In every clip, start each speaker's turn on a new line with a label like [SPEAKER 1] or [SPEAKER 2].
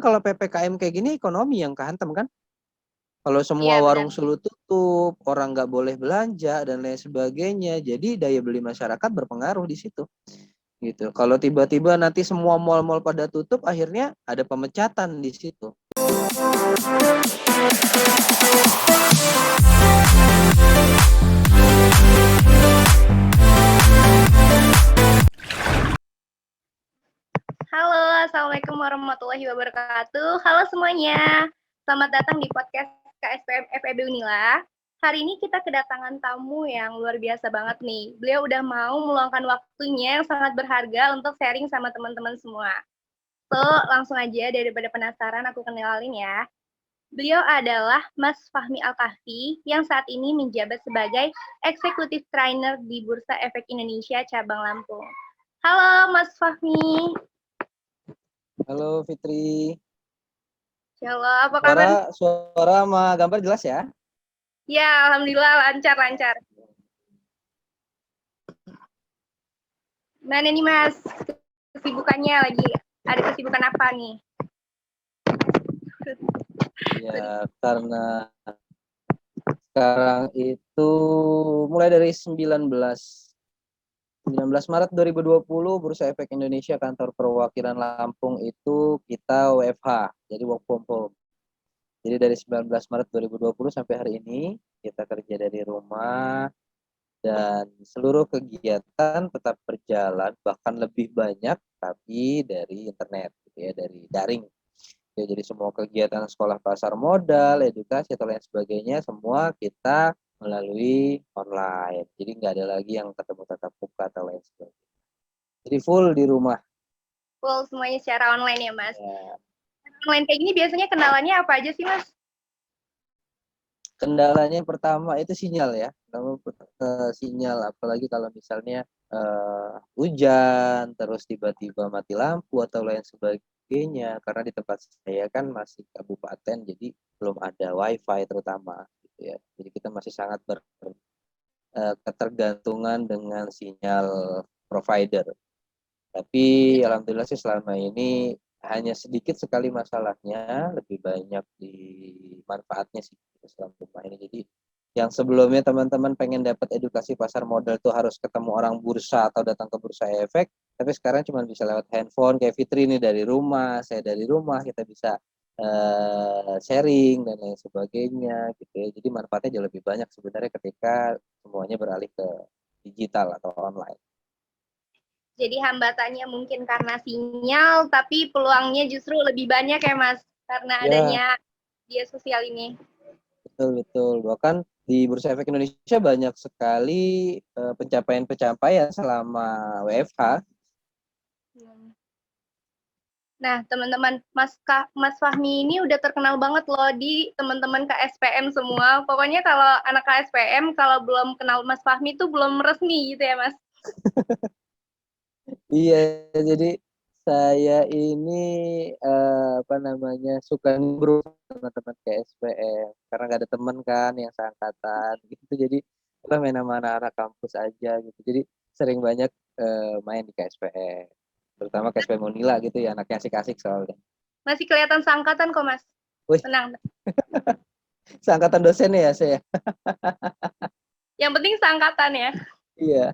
[SPEAKER 1] kalau PPKM kayak gini ekonomi yang kehantam kan. Kalau semua
[SPEAKER 2] Iya,
[SPEAKER 1] warung
[SPEAKER 2] benar.
[SPEAKER 1] Sulu tutup, orang nggak boleh belanja dan lain sebagainya, jadi daya beli masyarakat berpengaruh di situ. Gitu. Kalau tiba-tiba nanti semua mal-mal pada tutup, akhirnya ada pemecatan di situ.
[SPEAKER 2] Halo, Assalamualaikum warahmatullahi wabarakatuh. Halo semuanya, selamat datang di podcast KSPM FEB Unila. Hari ini kita kedatangan tamu yang luar biasa banget nih. Beliau udah mau meluangkan waktunya yang sangat berharga untuk sharing sama teman-teman semua. So, langsung aja daripada penasaran aku kenalin ya. Beliau adalah Mas Fahmi Al-Kahfi yang saat ini menjabat sebagai Executive Trainer di Bursa Efek Indonesia Cabang Lampung. Halo Mas Fahmi.
[SPEAKER 1] Halo Fitri.
[SPEAKER 2] Halo, apa kabar?
[SPEAKER 1] Suara sama gambar jelas ya?
[SPEAKER 2] Ya, alhamdulillah lancar. Mana nih Mas? Kesibukannya lagi ada kesibukan apa nih?
[SPEAKER 1] Ya, karena sekarang itu mulai dari 19 Maret 2020 Bursa Efek Indonesia Kantor Perwakilan Lampung itu kita WFH, jadi work from home. Jadi dari 19 Maret 2020 sampai hari ini kita kerja dari rumah dan seluruh kegiatan tetap berjalan, bahkan lebih banyak tapi dari internet gitu ya, dari daring. Ya, jadi semua kegiatan sekolah pasar modal, edukasi atau lain sebagainya semua kita melalui online. Jadi nggak ada lagi yang ketemu tatap muka atau lain sebagainya. Jadi full di rumah.
[SPEAKER 2] Full semuanya secara online ya Mas.
[SPEAKER 1] Ya.
[SPEAKER 2] Online kayak gini biasanya kenalannya apa aja sih Mas?
[SPEAKER 1] Kendalanya yang pertama itu sinyal ya. Sinyal, apalagi kalau misalnya hujan, terus tiba-tiba mati lampu atau lain sebagainya. Karena di tempat saya kan masih kabupaten, jadi belum ada wifi terutama. Gitu ya. Jadi kita masih sangat ketergantungan dengan sinyal provider. Tapi alhamdulillah sih selama ini hanya sedikit sekali masalahnya, lebih banyak di manfaatnya sih selama rumah ini. Jadi yang sebelumnya teman-teman pengen dapat edukasi pasar modal tuh harus ketemu orang bursa atau datang ke bursa efek, tapi sekarang cuma bisa lewat handphone kayak Fitri ini dari rumah, saya dari rumah, kita bisa sharing dan lain sebagainya gitu ya. Jadi manfaatnya jauh lebih banyak sebenarnya ketika semuanya beralih ke digital atau online.
[SPEAKER 2] Jadi hambatannya mungkin karena sinyal, tapi peluangnya justru lebih banyak ya Mas, karena
[SPEAKER 1] Ya,
[SPEAKER 2] adanya media sosial ini.
[SPEAKER 1] betul. Bahkan di Bursa Efek Indonesia banyak sekali pencapaian-pencapaian selama WFH.
[SPEAKER 2] Nah, teman-teman, Mas Fahmi ini udah terkenal banget loh di teman-teman KSPM semua. Pokoknya kalau anak KSPM, kalau belum kenal Mas Fahmi itu belum resmi gitu ya, Mas?
[SPEAKER 1] Iya, jadi saya ini apa namanya suka nimbrung sama teman KSPM karena nggak ada teman kan yang seangkatan gitu. Jadi kita main sama anak-anak kampus aja gitu. Jadi sering banyak main di KSPM, terutama KSPM Unila gitu ya, anaknya asik-asik soalnya.
[SPEAKER 2] Masih kelihatan seangkatan kok, Mas.
[SPEAKER 1] Wih,
[SPEAKER 2] Tenang.
[SPEAKER 1] seangkatan dosennya ya saya.
[SPEAKER 2] Yang penting seangkatan ya.
[SPEAKER 1] Iya.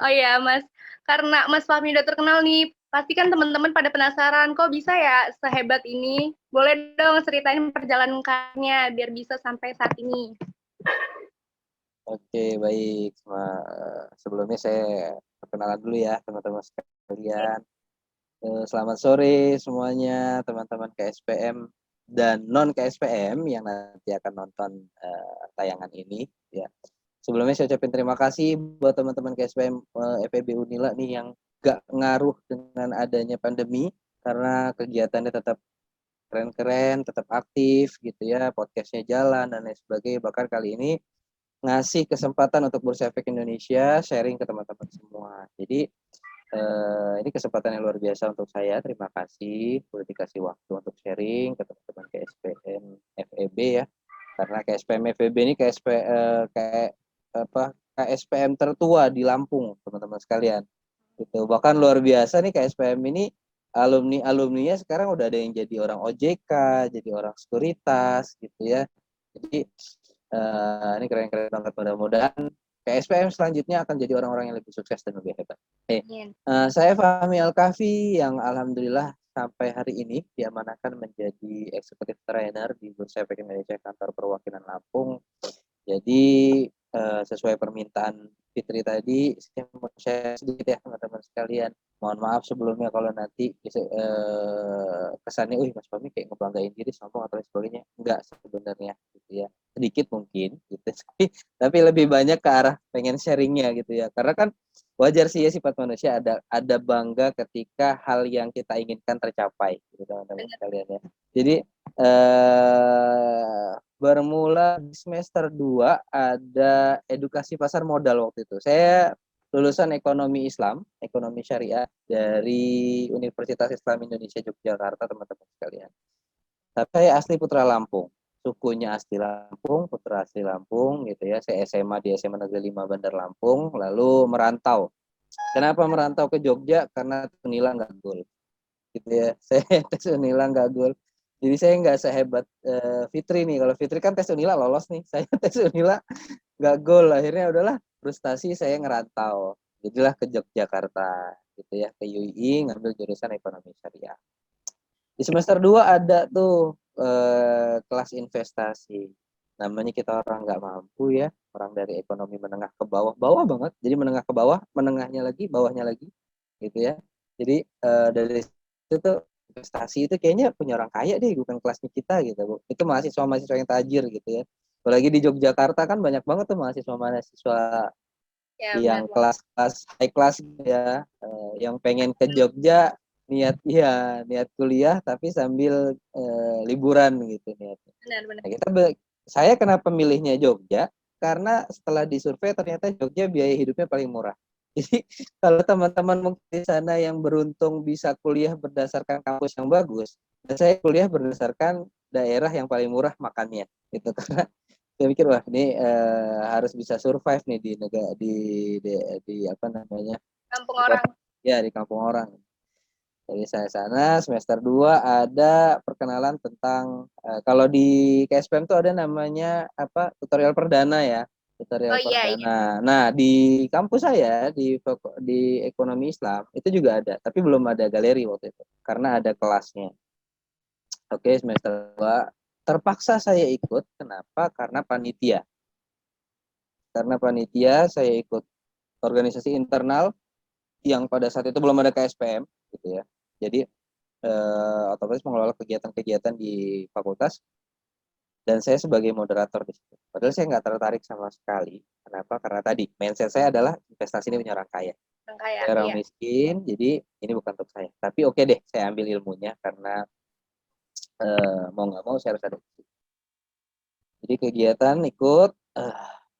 [SPEAKER 2] Oh iya, Mas. Karena Mas Fahmi udah terkenal nih, pasti kan teman-teman pada penasaran, kok bisa ya sehebat ini? Boleh dong ceritain perjalanannya biar bisa sampai saat ini.
[SPEAKER 1] Oke, baik. Sebelumnya saya perkenalan dulu ya teman-teman sekalian. Selamat sore semuanya teman-teman KSPM dan non KSPM yang nanti akan nonton tayangan ini. Ya. Sebelumnya saya ucapin terima kasih buat teman-teman KSPM FEB Unila nih yang gak ngaruh dengan adanya pandemi karena kegiatannya tetap keren-keren, tetap aktif gitu ya, podcastnya jalan dan lain sebagainya. Bahkan kali ini ngasih kesempatan untuk Bursa Efek Indonesia sharing ke teman-teman semua. Jadi ini kesempatan yang luar biasa untuk saya. Terima kasih sudah dikasih waktu untuk sharing ke teman-teman KSPM FEB ya. Karena KSPM FEB ini kayak apa KSPM tertua di Lampung, teman-teman sekalian. Gitu. Bahkan luar biasa nih KSPM ini alumninya sekarang udah ada yang jadi orang OJK, jadi orang sekuritas gitu ya. Jadi ini keren-keren banget, mudah-mudahan KSPM selanjutnya akan jadi orang-orang yang lebih sukses dan lebih hebat. Saya Fahmi Al-Kahfi yang alhamdulillah sampai hari ini diamanahkan menjadi eksekutif trainer di Bursa Efek Indonesia Kantor Perwakilan Lampung. Jadi sesuai permintaan Fitri tadi, saya mau share sedikit ya teman-teman sekalian. Mohon maaf sebelumnya kalau nanti kesannya, Mas Fahmi kayak ngebanggain diri, sombong atau sebagainya. Enggak sebenarnya, gitu ya. Sedikit mungkin, gitu. Tapi lebih banyak ke arah pengen sharingnya gitu ya. Karena kan wajar sih ya sifat manusia ada bangga ketika hal yang kita inginkan tercapai, gitu teman-teman sekalian ya. Jadi bermula di semester 2 ada edukasi pasar modal waktu itu. Saya lulusan ekonomi Islam, ekonomi syariah dari Universitas Islam Indonesia Yogyakarta, teman-teman sekalian. Tapi saya asli Putra Lampung, sukunya asli Lampung, putra asli Lampung gitu ya. Saya SMA di SMA Negeri 5 Bandar Lampung, lalu merantau. Kenapa merantau ke Jogja? Karena Unila nggak gol. Gitu ya. Saya tes Unila nggak gol. Jadi saya nggak sehebat Fitri nih. Kalau Fitri kan tes Unila lolos nih. Saya tes Unila nggak gol, akhirnya udahlah frustasi, saya ngerantau, jadilah ke Yogyakarta gitu ya, ke UI ngambil jurusan ekonomi syariah. Di semester 2 ada tuh kelas investasi, namanya kita orang nggak mampu ya, orang dari ekonomi menengah ke bawah, bawah banget, jadi menengah ke bawah, menengahnya lagi, bawahnya lagi gitu ya. Jadi dari itu tuh investasi itu kayaknya punya orang kaya deh, bukan kelasnya kita gitu Bu. Itu mahasiswa yang tajir gitu ya. Apalagi di Yogyakarta kan banyak banget tuh mahasiswa
[SPEAKER 2] Ya,
[SPEAKER 1] yang
[SPEAKER 2] benar.
[SPEAKER 1] kelas high class ya, yang pengen ke Jogja niat kuliah tapi sambil liburan gitu niatnya.
[SPEAKER 2] Benar.
[SPEAKER 1] Nah, saya kenapa milihnya Jogja? Karena setelah disurvei ternyata Jogja biaya hidupnya paling murah. Jadi kalau teman-teman mungkin di sana yang beruntung bisa kuliah berdasarkan kampus yang bagus, dan saya kuliah berdasarkan daerah yang paling murah makannya, gitu. Karena saya pikir wah ini harus bisa survive nih di negara di apa namanya
[SPEAKER 2] Kampung
[SPEAKER 1] di
[SPEAKER 2] orang.
[SPEAKER 1] kota, ya di kampung orang. Jadi saya sana semester 2 ada perkenalan tentang kalau di KSPM tuh ada namanya apa tutorial perdana ya, tutorial
[SPEAKER 2] Oh iya.
[SPEAKER 1] perdana. Nah, di kampus saya di ekonomi Islam itu juga ada, tapi belum ada galeri waktu itu karena ada kelasnya. Oke, semester 2 terpaksa saya ikut. Kenapa? Karena panitia. Karena panitia saya ikut organisasi internal yang pada saat itu belum ada KSPM gitu ya. Jadi otomatis mengelola kegiatan-kegiatan di fakultas dan saya sebagai moderator di situ. Padahal saya nggak tertarik sama sekali. Kenapa? Karena tadi mindset saya adalah investasi ini punya orang kaya.
[SPEAKER 2] Orang kaya.
[SPEAKER 1] Saya orang miskin, jadi ini bukan untuk saya. Tapi oke deh, saya ambil ilmunya karena mau nggak mau saya harus ada. Jadi kegiatan ikut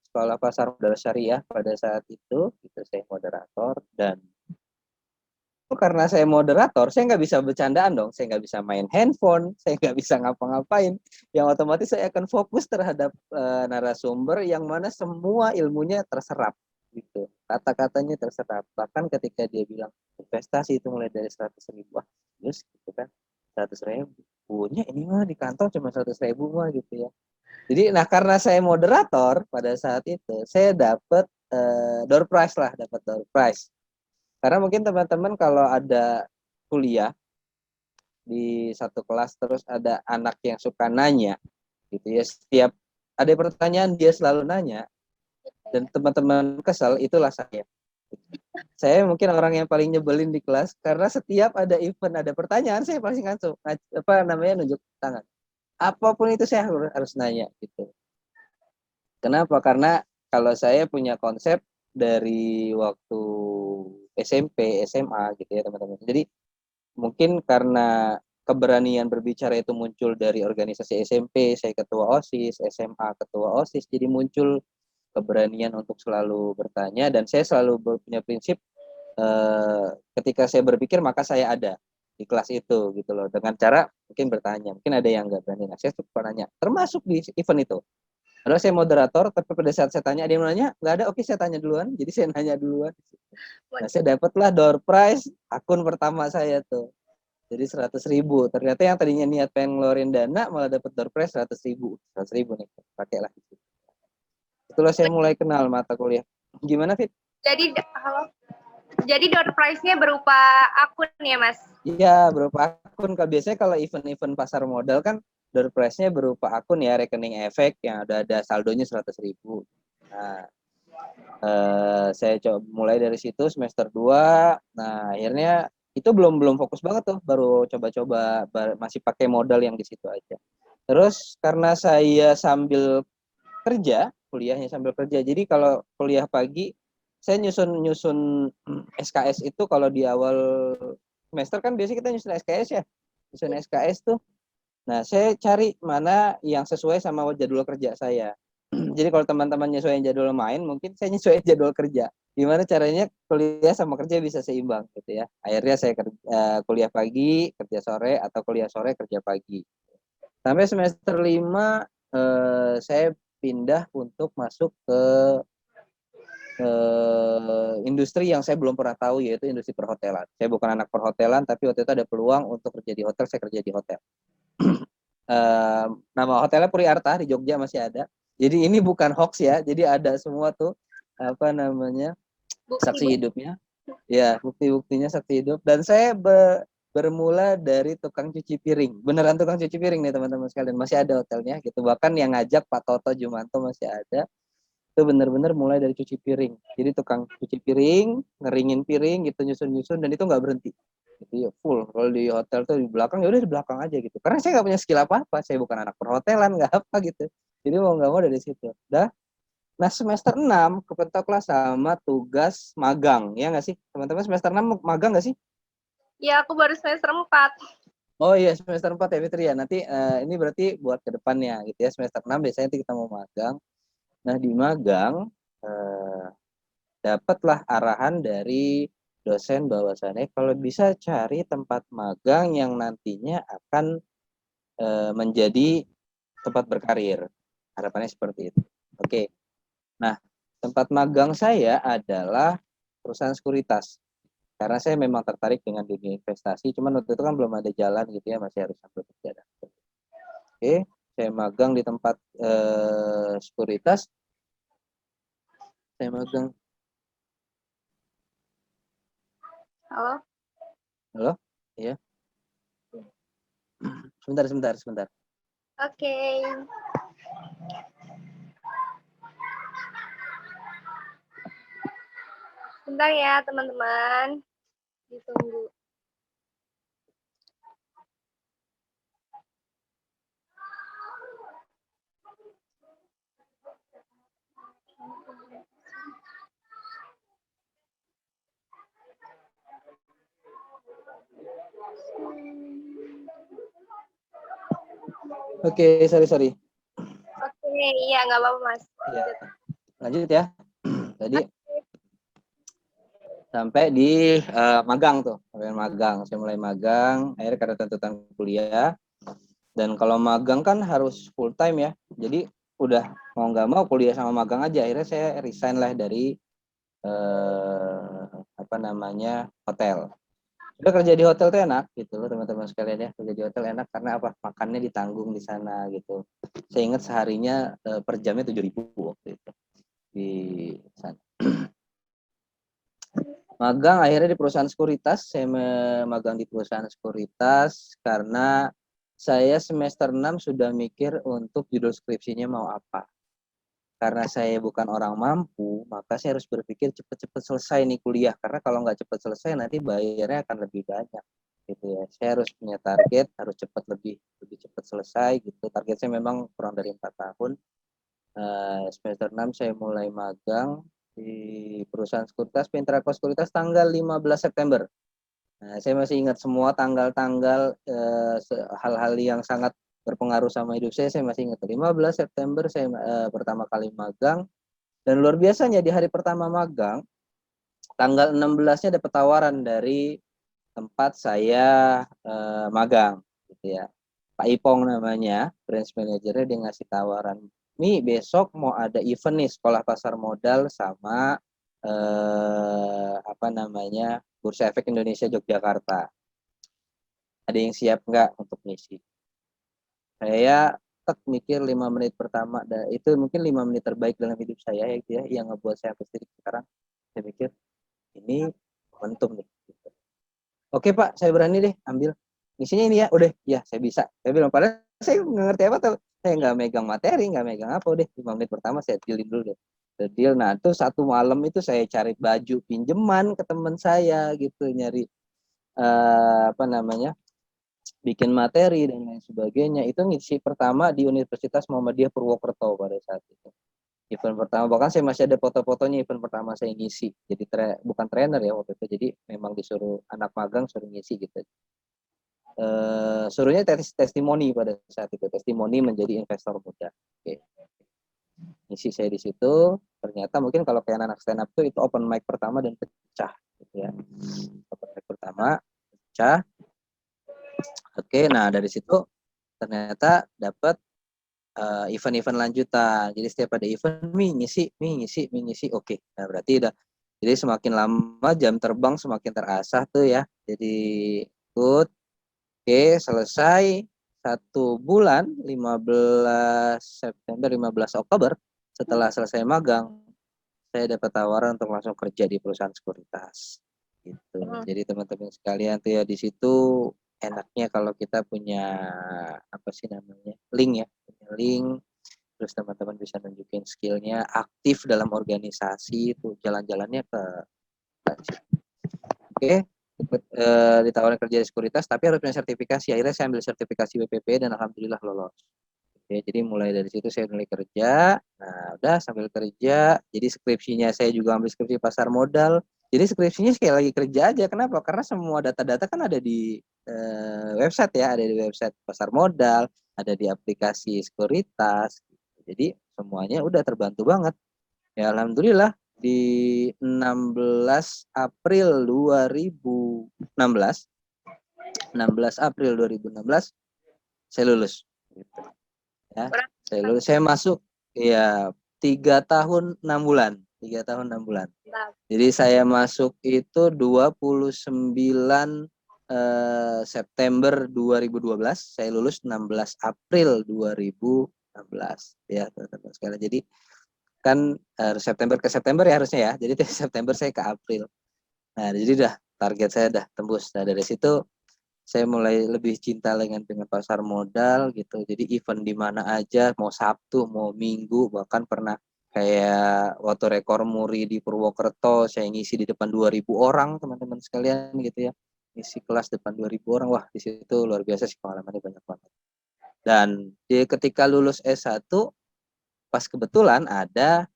[SPEAKER 1] sekolah pasar modal syariah pada saat itu saya moderator dan karena saya moderator, saya nggak bisa bercandaan dong, saya nggak bisa main handphone, saya nggak bisa ngapa-ngapain, yang otomatis saya akan fokus terhadap narasumber yang mana semua ilmunya terserap, gitu, kata-katanya terserap, bahkan ketika dia bilang investasi itu mulai dari 100.000, terus gitu kan, 100.000, punya ini mah di kantor cuma 100.000 mah gitu ya. Jadi, nah karena saya moderator pada saat itu, saya dapat door prize lah, dapat door prize. Karena mungkin teman-teman kalau ada kuliah di satu kelas terus ada anak yang suka nanya gitu ya, setiap ada pertanyaan dia selalu nanya dan teman-teman kesel, itulah saya. Saya mungkin orang yang paling nyebelin di kelas karena setiap ada event ada pertanyaan saya pasti nunjuk tangan. Apapun itu saya harus nanya gitu. Kenapa? Karena kalau saya punya konsep dari waktu SMP, SMA gitu ya teman-teman. Jadi mungkin karena keberanian berbicara itu muncul dari organisasi SMP, saya ketua OSIS, SMA ketua OSIS, jadi muncul keberanian untuk selalu bertanya dan saya selalu punya prinsip ketika saya berpikir maka saya ada di kelas itu gitu loh, dengan cara mungkin bertanya, mungkin ada yang nggak berani, nah saya suka nanya, termasuk di event itu. Padahal saya moderator, tapi pada saat saya tanya, ada yang nanya, nggak ada, oke saya tanya duluan, jadi saya nanya duluan. Nah saya dapatlah door prize, akun pertama saya tuh. Jadi 100.000. Ternyata yang tadinya niat pengen ngeluarin dana malah dapat door prize 100.000. 100.000 nih, pakailah. Itulah saya mulai kenal mata kuliah. Gimana, Fit?
[SPEAKER 2] Jadi, halo. Jadi door prize-nya berupa akun ya, Mas?
[SPEAKER 1] Iya, berupa akun. Biasanya kalau event-event pasar modal kan door prize-nya berupa akun ya, rekening efek yang ada saldonya 100.000. Nah, saya coba mulai dari situ semester 2. Nah, akhirnya itu belum fokus banget tuh, baru coba-coba masih pakai modal yang di situ aja. Terus karena saya sambil kerja, kuliahnya sambil kerja. Jadi kalau kuliah pagi, saya nyusun SKS itu kalau di awal semester kan biasanya kita nyusun SKS ya. Nyusun SKS tuh. Nah, saya cari mana yang sesuai sama jadwal kerja saya. Jadi kalau teman-teman nyesuaiin jadwal main, mungkin saya nyesuaiin jadwal kerja. Gimana caranya kuliah sama kerja bisa seimbang gitu ya. Akhirnya saya kuliah pagi, kerja sore, atau kuliah sore, kerja pagi. Sampai semester 5 saya pindah untuk masuk ke industri yang saya belum pernah tahu, yaitu industri perhotelan. Saya bukan anak perhotelan, tapi waktu itu ada peluang untuk kerja di hotel, saya kerja di hotel. Nama hotelnya Puri Arta di Jogja, masih ada. Jadi ini bukan hoax ya, jadi ada semua tuh apa namanya saksi hidupnya. Ya, bukti-buktinya saksi hidup. Dan saya bermula dari tukang cuci piring. Beneran tukang cuci piring nih teman-teman sekalian. Masih ada hotelnya gitu. Bahkan yang ngajak Pak Toto Jumanto masih ada. Itu bener-bener mulai dari cuci piring. Jadi tukang cuci piring, ngeringin piring gitu, nyusun-nyusun, dan itu nggak berhenti. Gitu ya, full. Kalau di hotel tuh di belakang, ya udah di belakang aja gitu. Karena saya nggak punya skill apa-apa. Saya bukan anak perhotelan, nggak apa gitu. Jadi mau nggak mau dari situ. Dah. Nah, semester 6 kepetoklah sama tugas magang. Ya nggak sih? Teman-teman semester 6 magang nggak sih?
[SPEAKER 2] Ya, aku baru semester 4.
[SPEAKER 1] Oh iya, semester 4 ya Fitri ya. Nanti ini berarti buat ke depannya gitu ya. Semester 6 biasanya nanti kita mau magang. Nah, di magang eh, dapatlah arahan dari dosen bahwasannya kalau bisa cari tempat magang yang nantinya akan menjadi tempat berkarir. Harapannya seperti itu. Oke. Nah, tempat magang saya adalah perusahaan sekuritas. Karena saya memang tertarik dengan dunia investasi, cuman waktu itu kan belum ada jalan gitu ya, masih harus sambil kerja. Oke, saya magang di tempat sekuritas. Saya magang.
[SPEAKER 2] Halo?
[SPEAKER 1] Halo? Iya. Sebentar.
[SPEAKER 2] Oke. Bentar ya, teman-teman. Ditunggu.
[SPEAKER 1] Oke, sorry.
[SPEAKER 2] Oke, iya nggak apa-apa, Mas.
[SPEAKER 1] Ya, lanjut ya. Tadi sampai di magang tuh, sampai magang. Saya mulai magang, akhirnya karena tuntutan kuliah. Dan kalau magang kan harus full time ya. Jadi udah mau nggak mau kuliah sama magang aja. Akhirnya saya resign lah dari apa namanya hotel. Udah kerja di hotel tuh enak gitu loh teman-teman sekalian ya. Kerja di hotel enak karena apa? Makannya ditanggung di sana gitu. Saya ingat seharinya per jamnya 7.000 waktu itu di sana. Magang akhirnya di perusahaan sekuritas. Saya magang di perusahaan sekuritas karena saya semester 6 sudah mikir untuk judul skripsinya mau apa. Karena saya bukan orang mampu, maka saya harus berpikir cepat-cepat selesai nih kuliah. Karena kalau nggak cepat selesai, nanti bayarnya akan lebih banyak. Gitu ya. Saya harus punya target, harus cepat lebih cepat selesai. Gitu. Target saya memang kurang dari 4 tahun. Semester 6 saya mulai magang di perusahaan sekuritas, Pintrako Sekuritas tanggal 15 September. Nah, saya masih ingat semua tanggal-tanggal hal-hal yang sangat berpengaruh sama hidup saya masih ingat. 15 September saya pertama kali magang, dan luar biasanya di hari pertama magang, tanggal 16-nya dapat tawaran dari tempat saya magang gitu ya. Pak Ipong namanya, branch manajernya, dia ngasih tawaran, "Mi, besok mau ada event nih sekolah pasar modal sama apa namanya Bursa Efek Indonesia Yogyakarta. ada yang siap nggak untuk ngisi. Saya mikir 5 menit pertama, itu mungkin 5 menit terbaik dalam hidup saya ya, gitu ya, yang ngebuat saya sampai sekarang. Saya mikir ini momentum nih. Gitu. Oke Pak, saya berani deh ambil. Isinya ini ya, udah, ya saya bisa. Saya bilang, padahal saya nggak ngerti apa tuh. Saya nggak megang materi, nggak megang apa, udah 5 menit pertama saya dealin dulu deh. Deal, nah itu satu malam itu saya cari baju pinjeman ke teman saya gitu, nyari apa namanya, bikin materi dan lain sebagainya. Itu ngisi pertama di Universitas Muhammadiyah Purwokerto pada saat itu. Event pertama, bahkan saya masih ada foto-fotonya event pertama saya ngisi. Jadi bukan trainer ya waktu itu, jadi memang disuruh anak magang suruh ngisi gitu. Suruhnya testimoni pada saat itu, testimoni menjadi investor muda. Oke. Ngisi saya di situ, ternyata mungkin kalau kayak anak stand up tuh itu open mic pertama dan pecah gitu ya. Open mic pertama pecah. Oke, nah dari situ ternyata dapat event-event lanjutan. Jadi setiap ada event, ngisi. Oke, nah berarti udah. Jadi semakin lama jam terbang semakin terasah tuh ya. Jadi ikut. Oke, selesai 1 bulan, 15 September, 15 Oktober, setelah selesai magang, saya dapat tawaran untuk langsung kerja di perusahaan sekuritas. Gitu. Jadi teman-teman sekalian tuh ya, di situ enaknya kalau kita punya apa sih namanya, link ya, punya link, terus teman-teman bisa nunjukin skillnya, aktif dalam organisasi, itu jalan-jalannya ke oke, ditawarin kerja di sekuritas, tapi harus punya sertifikasi. Akhirnya saya ambil sertifikasi WPP dan alhamdulillah lolos. Oke, jadi mulai dari situ saya mulai kerja. Nah, udah sambil kerja, jadi skripsinya saya juga ambil skripsi pasar modal. Jadi skripsinya sekali lagi kerja aja. Kenapa? Karena semua data-data kan ada di website ya, ada di website pasar modal, ada di aplikasi sekuritas. Jadi semuanya udah terbantu banget. Ya alhamdulillah di 16 April 2016 April 2016 saya lulus gitu. Ya, saya lulus, saya masuk ya 3 tahun 6 bulan. Jadi saya masuk itu 29 September 2012, saya lulus 16 April 2016 ya teman-teman sekalian. Jadi kan September ke September ya harusnya ya. Jadi dari September saya ke April. Nah, jadi udah target saya udah tembus. Nah, dari situ saya mulai lebih cinta dengan pasar modal gitu. Jadi event di mana aja, mau Sabtu, mau Minggu, bahkan pernah kayak waktu rekor muri di Purwokerto, saya ngisi di depan 2.000 orang, teman-teman sekalian gitu ya. Ngisi kelas depan 2.000 orang. Wah, di situ luar biasa sih, pengalamannya banyak banget. Dan ketika lulus S1, pas kebetulan ada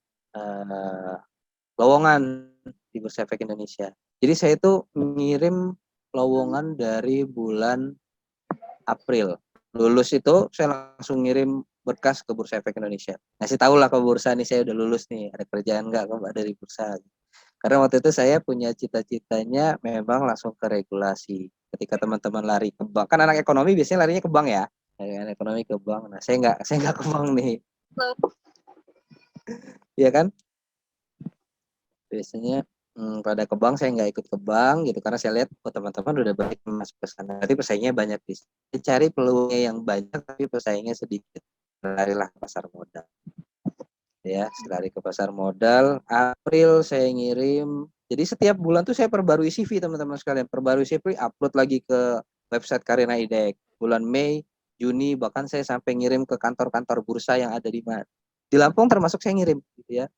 [SPEAKER 1] lowongan di Bursa Efek Indonesia. Jadi saya itu ngirim lowongan dari bulan April. Lulus itu saya langsung ngirim berkas ke Bursa Efek Indonesia. Ngasih tahu lah ke bursa nih saya udah lulus nih, ada kerjaan nggak dari bursa. Karena waktu itu saya punya cita-citanya memang langsung ke regulasi. Ketika teman-teman lari ke bank, kan anak ekonomi biasanya larinya ke bank ya. Anak ekonomi ke bank. Nah, saya nggak ke bank nih. Iya kan? Biasanya pada ke bank, saya nggak ikut ke bank gitu karena saya lihat teman-teman udah banyak masuk ke sana. Tapi pesaingnya banyak, cari peluangnya yang banyak tapi pesaingnya sedikit. Larilah pasar modal. Ya, lari ke pasar modal. April saya ngirim. Jadi setiap bulan tuh saya perbarui CV teman-teman sekalian. Perbarui CV, upload lagi ke website Karina IDEC. Bulan Mei, Juni, bahkan saya sampai ngirim ke kantor-kantor bursa yang ada di Lampung, termasuk saya ngirim gitu ya.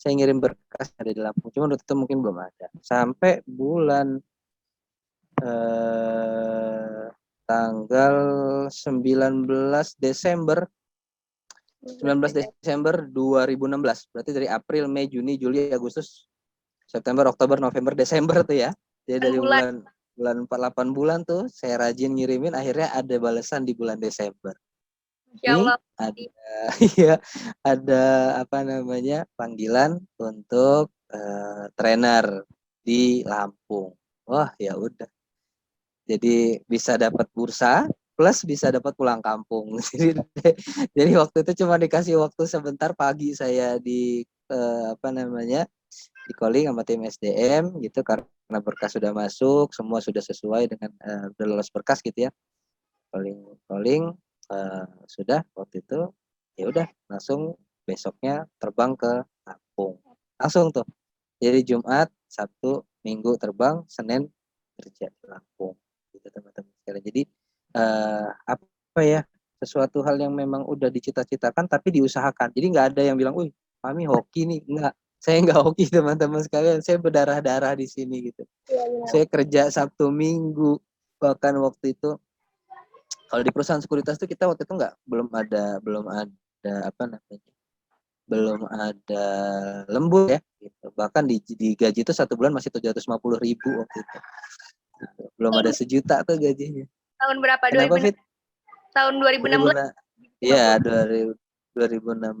[SPEAKER 1] Saya ngirim berkas ada di Lampung, cuma waktu itu mungkin belum ada. Sampai bulan tanggal 19 Desember 2016. Berarti dari April, Mei, Juni, Juli, Agustus, September, Oktober, November, Desember tuh ya. Jadi dari bulan 8 bulan tuh saya rajin ngirimin, akhirnya ada balasan di bulan Desember. Ini ada ya, ada apa namanya, panggilan untuk trainer di Lampung. Wah, ya udah. Jadi bisa dapat bursa plus bisa dapat pulang kampung. Jadi waktu itu cuma dikasih waktu sebentar, pagi saya di apa namanya, di calling sama tim SDM gitu, karena karena berkas sudah masuk, semua sudah sesuai dengan udah lolos berkas gitu ya. Calling sudah waktu itu ya udah langsung besoknya terbang ke Lampung. Langsung tuh. Jadi Jumat, Sabtu, Minggu terbang, Senin kerja di Lampung. Gitu teman-teman sekalian. Jadi apa ya? Sesuatu hal yang memang udah dicita-citakan tapi diusahakan. Jadi nggak ada yang bilang, "Wih, kami hoki nih." Enggak. Saya nggak hoki teman-teman sekalian. Saya berdarah-darah di sini gitu. Saya kerja Sabtu Minggu. Bahkan waktu itu kalau di perusahaan sekuritas itu kita waktu itu belum ada apa namanya, belum ada lembur ya gitu. Bahkan di gaji itu 1 bulan masih 750.000 waktu itu gitu. Belum ada 1 juta tuh gajinya.
[SPEAKER 2] Tahun berapa?
[SPEAKER 1] Kenapa Fit?
[SPEAKER 2] Tahun 2016.
[SPEAKER 1] 2000, iya 2016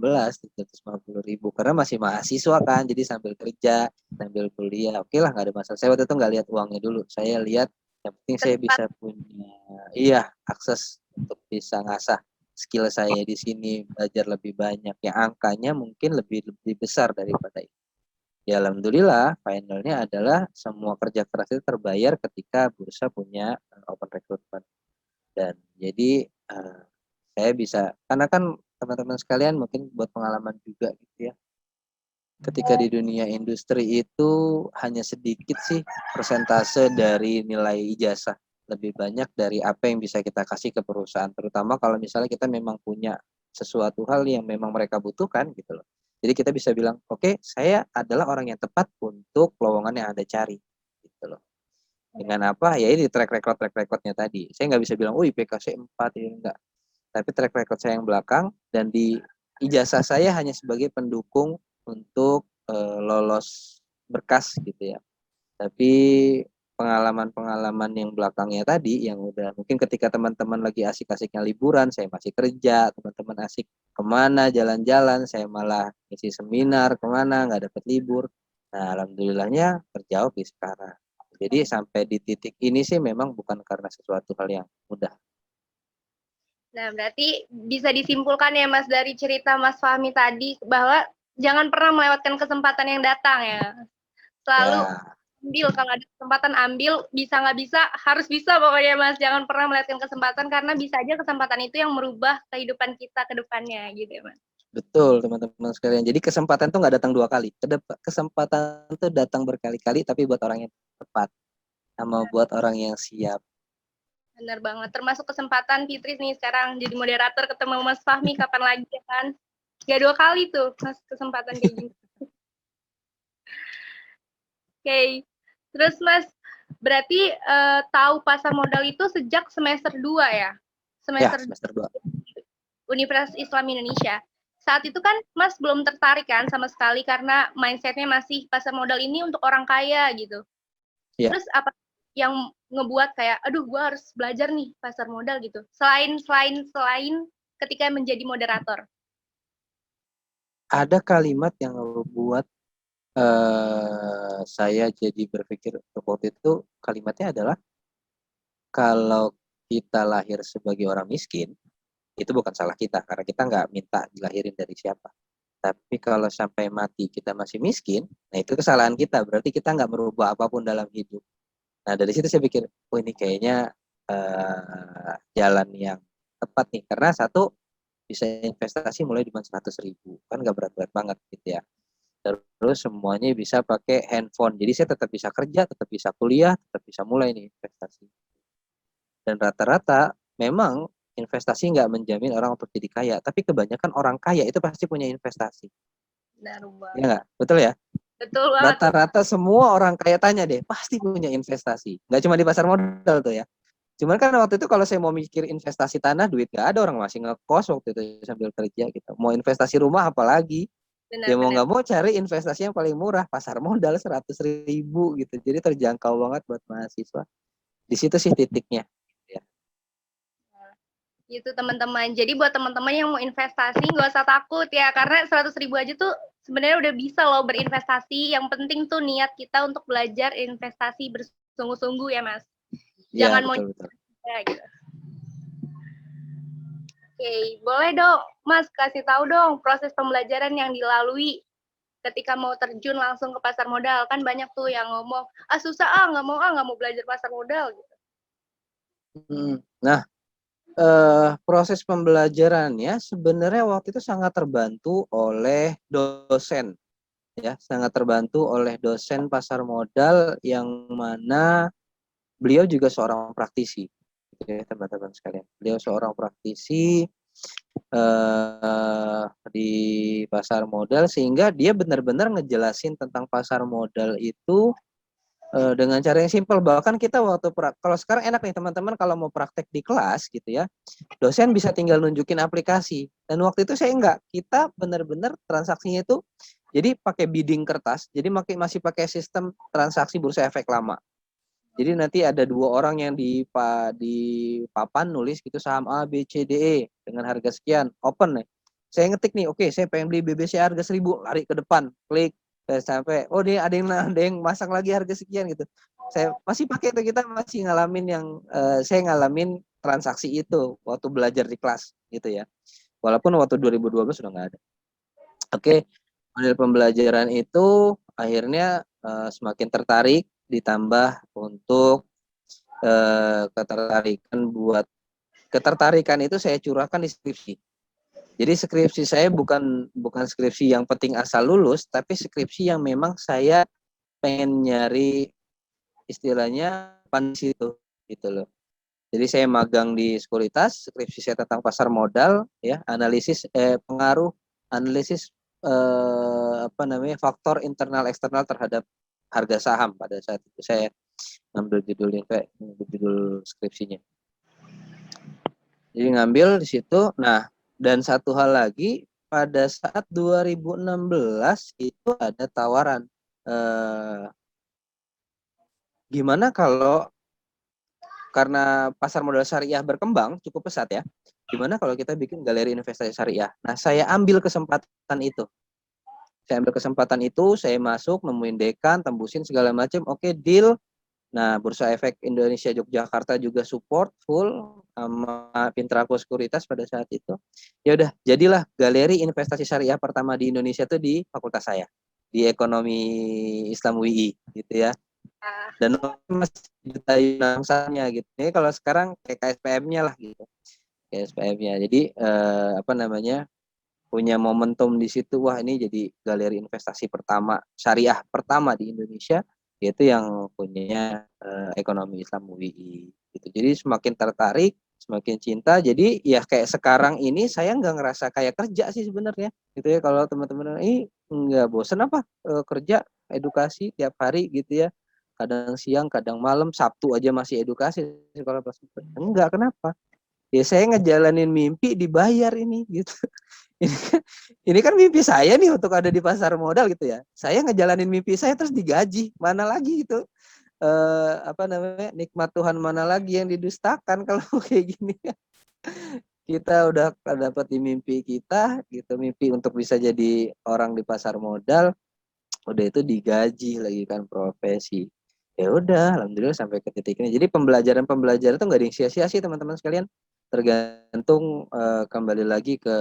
[SPEAKER 1] 750.000 karena masih mahasiswa kan, jadi sambil kerja sambil kuliah oke lah, nggak ada masalah. Saya waktu itu nggak lihat uangnya dulu, saya lihat yang penting saya bisa punya akses untuk bisa ngasah skill saya di sini, belajar lebih banyak yang angkanya mungkin lebih besar daripada itu. Ya alhamdulillah finalnya adalah semua kerja keras itu terbayar ketika bursa punya open recruitment. Dan jadi saya bisa, karena kan teman-teman sekalian mungkin buat pengalaman juga gitu ya, ketika di dunia industri itu hanya sedikit sih persentase dari nilai ijazah, lebih banyak dari apa yang bisa kita kasih ke perusahaan, terutama kalau misalnya kita memang punya sesuatu hal yang memang mereka butuhkan gitu loh. Jadi kita bisa bilang, oke, saya adalah orang yang tepat untuk lowongan yang Anda cari gitu loh. Dengan apa? Ya ini track recordnya tadi. Saya nggak bisa bilang, oh IPK saya 4 ini enggak. Tapi track record saya yang belakang dan di ijazah saya hanya sebagai pendukung untuk lolos berkas gitu ya. Tapi pengalaman-pengalaman yang belakangnya tadi yang udah mungkin ketika teman-teman lagi asik-asiknya liburan, saya masih kerja, teman-teman asik kemana jalan-jalan, saya malah isi seminar kemana, nggak dapat libur. Nah alhamdulillahnya terjawab di sekarang. Jadi sampai di titik ini sih memang bukan karena sesuatu hal yang mudah.
[SPEAKER 2] Nah, berarti bisa disimpulkan ya Mas dari cerita Mas Fahmi tadi bahwa jangan pernah melewatkan kesempatan yang datang ya. Selalu
[SPEAKER 1] Ya,
[SPEAKER 2] ambil, kalau ada kesempatan ambil, bisa nggak bisa, harus bisa pokoknya Mas. Jangan pernah melewatkan kesempatan karena bisa aja kesempatan itu yang merubah kehidupan kita ke depannya gitu ya Mas.
[SPEAKER 1] betul teman-teman sekalian. Jadi kesempatan tuh nggak datang 2 kali. Kesempatan tuh datang berkali-kali, tapi buat orang yang tepat, sama buat orang yang siap.
[SPEAKER 2] Benar banget. Termasuk kesempatan Fitri nih sekarang jadi moderator ketemu Mas Fahmi kapan lagi ya kan? Gak 2 kali tuh Mas kesempatan kayak gini. Oke. Terus Mas, berarti tahu pasar modal itu sejak semester 2 ya?
[SPEAKER 1] Ya,
[SPEAKER 2] Semester
[SPEAKER 1] semester 2.
[SPEAKER 2] Universitas Islam Indonesia. Saat itu kan Mas belum tertarik kan sama sekali karena mindsetnya masih pasar modal ini untuk orang kaya gitu.
[SPEAKER 1] Ya,
[SPEAKER 2] Terus apa yang ngebuat kayak, aduh gue harus belajar nih pasar modal gitu. Selain ketika menjadi moderator.
[SPEAKER 1] ada kalimat yang membuat saya jadi berpikir untuk waktu itu, kalimatnya adalah kalau kita lahir sebagai orang miskin, itu bukan salah kita karena kita nggak minta dilahirin dari siapa. Tapi kalau sampai mati kita masih miskin, nah itu kesalahan kita. Berarti kita nggak merubah apapun dalam hidup. Nah dari situ saya pikir, oh ini kayaknya jalan yang tepat nih. Karena satu, bisa investasi mulai di 100.000, kan nggak berat-berat banget gitu ya. Terus semuanya bisa pakai handphone. Jadi saya tetap bisa kerja, tetap bisa kuliah, tetap bisa mulai nih investasi. Dan rata-rata memang investasi nggak menjamin orang untuk jadi kaya, tapi kebanyakan orang kaya itu pasti punya investasi.
[SPEAKER 2] Benar
[SPEAKER 1] Ya
[SPEAKER 2] banget.
[SPEAKER 1] nggak? Betul ya?
[SPEAKER 2] Betul banget.
[SPEAKER 1] Rata-rata semua orang kaya tanya deh, pasti punya investasi. Nggak cuma di pasar modal tuh ya. Cuman kan waktu itu kalau saya mau mikir investasi tanah, duit nggak ada, orang masih ngekos waktu itu sambil kerja gitu. Mau investasi rumah apalagi? Ya mau
[SPEAKER 2] Benar-benar.
[SPEAKER 1] nggak mau cari investasi yang paling murah, pasar modal 100.000 gitu. Jadi terjangkau banget buat mahasiswa. Di situ sih titiknya. Ya.
[SPEAKER 2] Gitu teman-teman. Jadi buat teman-teman yang mau investasi nggak usah takut ya, karena 100.000 aja tuh sebenarnya udah bisa loh berinvestasi. Yang penting tuh niat kita untuk belajar investasi bersungguh-sungguh ya Mas.
[SPEAKER 1] Ya
[SPEAKER 2] Jangan mau
[SPEAKER 1] betul betul.
[SPEAKER 2] ya, gitu. Oke, boleh dong Mas kasih tahu dong proses pembelajaran yang dilalui ketika mau terjun langsung ke pasar modal? Kan banyak tuh yang ngomong, susah nggak mau belajar pasar modal gitu.
[SPEAKER 1] Nah, proses pembelajarannya sebenarnya waktu itu sangat terbantu oleh dosen, ya, sangat terbantu oleh dosen pasar modal yang mana beliau juga seorang praktisi, gitu ya teman-teman sekalian. Beliau seorang praktisi di pasar modal sehingga dia benar-benar ngejelasin tentang pasar modal itu dengan cara yang simpel. Bahkan kita waktu kalau sekarang enak nih teman-teman kalau mau praktek di kelas gitu ya, dosen bisa tinggal nunjukin aplikasi. Dan waktu itu saya enggak, kita benar-benar transaksinya itu jadi pakai bidding kertas, jadi masih pakai sistem transaksi bursa efek lama. Jadi nanti ada 2 orang yang di papan nulis gitu saham A, B, C, D, E dengan harga sekian, open nih. Saya ngetik nih, oke, saya pengen beli BBC harga 1.000, lari ke depan, klik, sampai dia ada yang masang lagi harga sekian gitu. Saya masih pakai itu, kita masih ngalamin yang saya ngalamin transaksi itu waktu belajar di kelas gitu ya. Walaupun waktu 2012 sudah nggak ada. Oke, model pembelajaran itu akhirnya semakin tertarik, ditambah untuk ketertarikan itu saya curahkan di skripsi. Jadi skripsi saya bukan skripsi yang penting asal lulus, tapi skripsi yang memang saya pengen nyari istilahnya pandisi itu gitu loh. Jadi saya magang di Sekuritas, skripsi saya tentang pasar modal, ya, analisis faktor internal eksternal terhadap harga saham. Pada saat itu saya ngambil judul skripsinya. Jadi ngambil di situ. Nah, dan satu hal lagi, pada saat 2016 itu ada tawaran, gimana kalau, karena pasar modal syariah berkembang cukup pesat ya, gimana kalau kita bikin galeri investasi syariah. Nah, saya ambil kesempatan itu. Saya masuk, nemuin dekan, tembusin segala macam, oke, deal. Nah, Bursa Efek Indonesia Yogyakarta juga support full sama Pintraco Sekuritas pada saat itu. Ya udah, jadilah galeri investasi syariah pertama di Indonesia itu di fakultas saya, di Ekonomi Islam UI gitu ya. Dan masih detail misalnya gitu. Ini kalau sekarang kayak KSPM-nya lah gitu. KSPM-nya. Jadi punya momentum di situ, wah ini jadi galeri investasi pertama syariah pertama di Indonesia, yaitu yang punya Ekonomi Islam UI gitu. Jadi semakin tertarik, semakin cinta. Jadi ya kayak sekarang ini saya nggak ngerasa kayak kerja sih sebenarnya gitu ya. Kalau teman-teman ini nggak bosen apa kerja edukasi tiap hari gitu ya, kadang siang kadang malam, Sabtu aja masih edukasi sekolah pas enggak. Kenapa? Ya saya ngejalanin mimpi dibayar ini gitu. Ini kan mimpi saya nih untuk ada di pasar modal gitu ya. Saya ngejalanin mimpi saya terus digaji. Mana lagi gitu? Nikmat Tuhan mana lagi yang didustakan kalau kayak gini. Kita udah dapat di mimpi kita gitu, mimpi untuk bisa jadi orang di pasar modal, udah itu digaji lagi kan, profesi. Ya udah, alhamdulillah sampai ke titik ini. Jadi pembelajaran itu nggak ada yang sia-sia sih teman-teman sekalian. Tergantung kembali lagi ke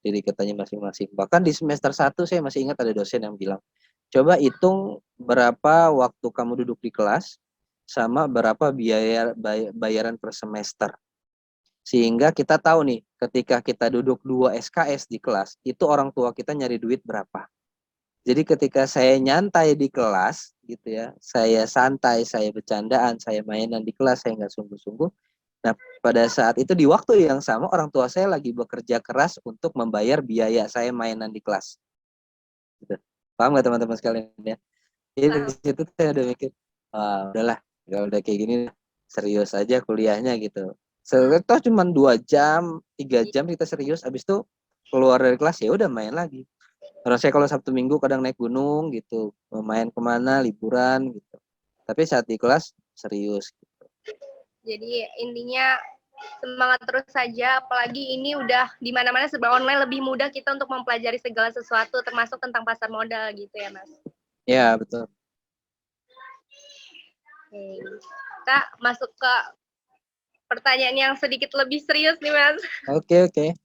[SPEAKER 1] diri kitanya masing-masing. Bahkan di semester 1 saya masih ingat ada dosen yang bilang, coba hitung berapa waktu kamu duduk di kelas sama berapa bayaran per semester. Sehingga kita tahu nih, ketika kita duduk 2 SKS di kelas, itu orang tua kita nyari duit berapa. Jadi ketika saya nyantai di kelas gitu ya, saya santai, saya bercandaan, saya mainan di kelas, saya nggak sungguh-sungguh. Nah, pada saat itu di waktu yang sama orang tua saya lagi bekerja keras untuk membayar biaya saya mainan di kelas. Gitu. Paham nggak teman-teman sekalian ya? Jadi di situ saya udah mikir, udahlah, kalau udah kayak gini serius aja kuliahnya gitu. Toh cuma 2 jam, 3 jam kita serius, habis itu keluar dari kelas ya udah main lagi. Terus saya kalau Sabtu Minggu kadang naik gunung gitu, main kemana, liburan gitu. Tapi saat di kelas serius. Gitu.
[SPEAKER 2] Jadi intinya semangat terus saja, apalagi ini udah di mana-mana serba online, lebih mudah kita untuk mempelajari segala sesuatu termasuk tentang pasar modal gitu ya, Mas.
[SPEAKER 1] Ya, betul.
[SPEAKER 2] Oke. Kita masuk ke pertanyaan yang sedikit lebih serius nih, Mas.
[SPEAKER 1] Oke.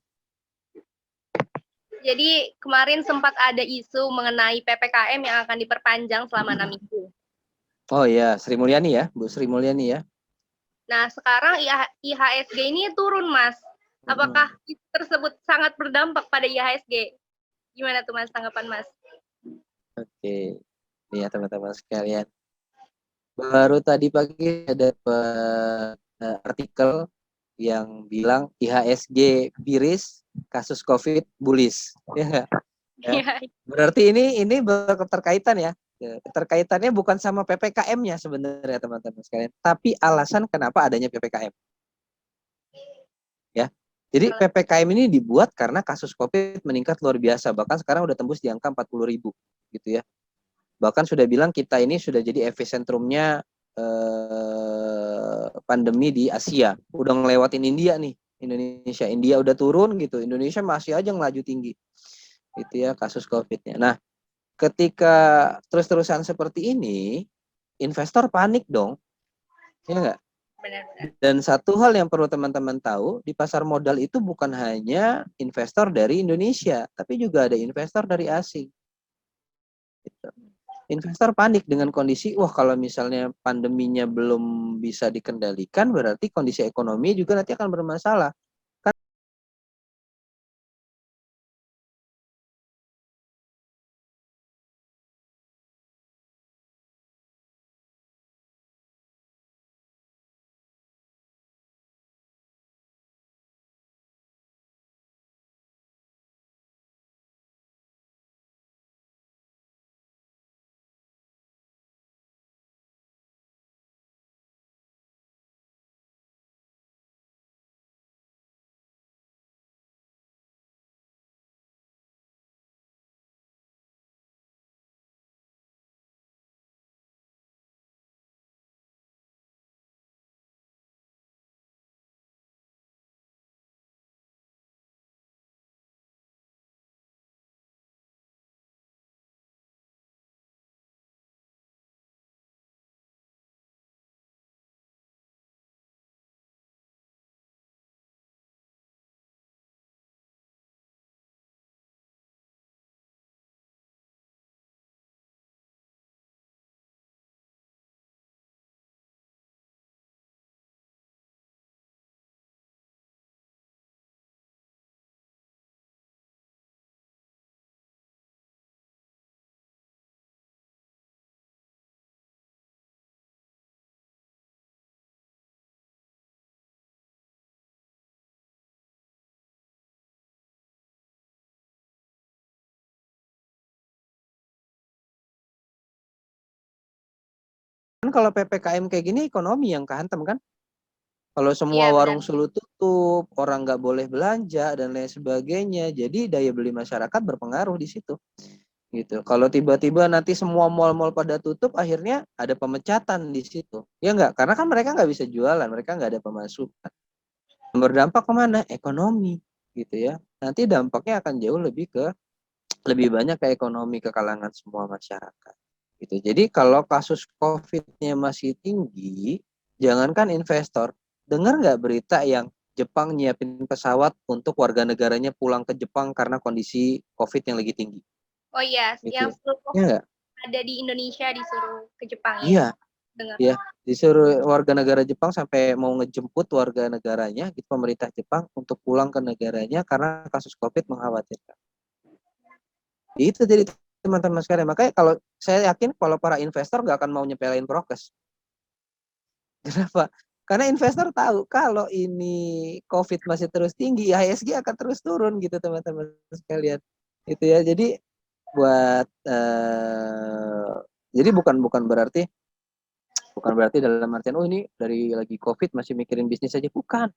[SPEAKER 2] Jadi kemarin sempat ada isu mengenai PPKM yang akan diperpanjang selama 6 minggu.
[SPEAKER 1] Oh iya, Sri Mulyani ya, Bu Sri Mulyani ya.
[SPEAKER 2] Nah, sekarang IHSG ini turun, Mas. Apakah itu tersebut sangat berdampak pada IHSG? Gimana tuh, Mas, tanggapan Mas?
[SPEAKER 1] Oke, ini ya teman-teman sekalian. Baru tadi pagi ada artikel yang bilang IHSG miris, kasus COVID bullish. Ya, ya. Berarti ini berketerkaitan ya. Keterkaitannya bukan sama PPKM-nya sebenarnya teman-teman sekalian, tapi alasan kenapa adanya PPKM. Ya. Jadi PPKM ini dibuat karena kasus COVID meningkat luar biasa, bahkan sekarang udah tembus di angka 40.000 gitu ya. Bahkan sudah bilang kita ini sudah jadi epicentrumnya pandemi di Asia. Udah ngelewatin India nih. India udah turun gitu. Indonesia masih aja ngelaju tinggi. Itu ya kasus COVID-nya. Nah, ketika terus-terusan seperti ini, investor panik dong. Ya enggak? Dan satu hal yang perlu teman-teman tahu, di pasar modal itu bukan hanya investor dari Indonesia, tapi juga ada investor dari asing. Gitu. Investor panik dengan kondisi, wah kalau misalnya pandeminya belum bisa dikendalikan, berarti kondisi ekonomi juga nanti akan bermasalah. Kan kalau PPKM kayak gini ekonomi yang kehantam kan? Kalau semua warung sulu tutup, orang nggak boleh belanja dan lain sebagainya, jadi daya beli masyarakat berpengaruh di situ. Gitu. Kalau tiba-tiba nanti semua mal-mal pada tutup, akhirnya ada pemecatan di situ. Ya nggak? Karena kan mereka nggak bisa jualan, mereka nggak ada pemasukan. Berdampak kemana? Ekonomi, gitu ya. Nanti dampaknya akan jauh lebih banyak ke ekonomi, ke kalangan semua masyarakat. Gitu. Jadi kalau kasus COVID-nya masih tinggi, jangankan investor, dengar nggak berita yang Jepang nyiapin pesawat untuk warga negaranya pulang ke Jepang karena kondisi COVID yang lagi tinggi.
[SPEAKER 2] Oh iya,
[SPEAKER 1] Gitu
[SPEAKER 2] yang
[SPEAKER 1] ya.
[SPEAKER 2] seluruh
[SPEAKER 1] Ya,
[SPEAKER 2] ada di Indonesia disuruh ke Jepang ya.
[SPEAKER 1] iya,
[SPEAKER 2] Dengar.
[SPEAKER 1] ya. Disuruh warga negara Jepang sampai mau ngejemput warga negaranya, gitu, pemerintah Jepang untuk pulang ke negaranya karena kasus COVID mengkhawatirkan. Itu jadi teman-teman sekalian. Makanya kalau saya yakin kalau para investor nggak akan mau nyepelin prokes. Kenapa? Karena investor tahu kalau ini COVID masih terus tinggi, IHSG akan terus turun gitu teman-teman sekalian. Itu ya. Jadi buat jadi bukan berarti dalam artian oh ini dari lagi COVID masih mikirin bisnis aja, bukan.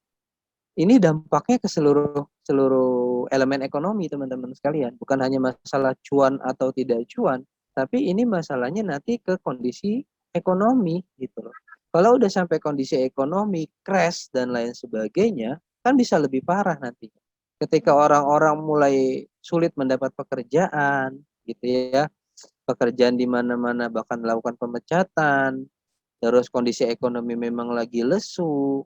[SPEAKER 1] Ini dampaknya ke seluruh seluruh elemen ekonomi teman-teman sekalian, bukan hanya masalah cuan atau tidak cuan, tapi ini masalahnya nanti ke kondisi ekonomi gitu loh. Kalau udah sampai kondisi ekonomi crash dan lain sebagainya, kan bisa lebih parah nanti. Ketika orang-orang mulai sulit mendapat pekerjaan, gitu ya, pekerjaan di mana-mana bahkan melakukan pemecatan, terus kondisi ekonomi memang lagi lesu,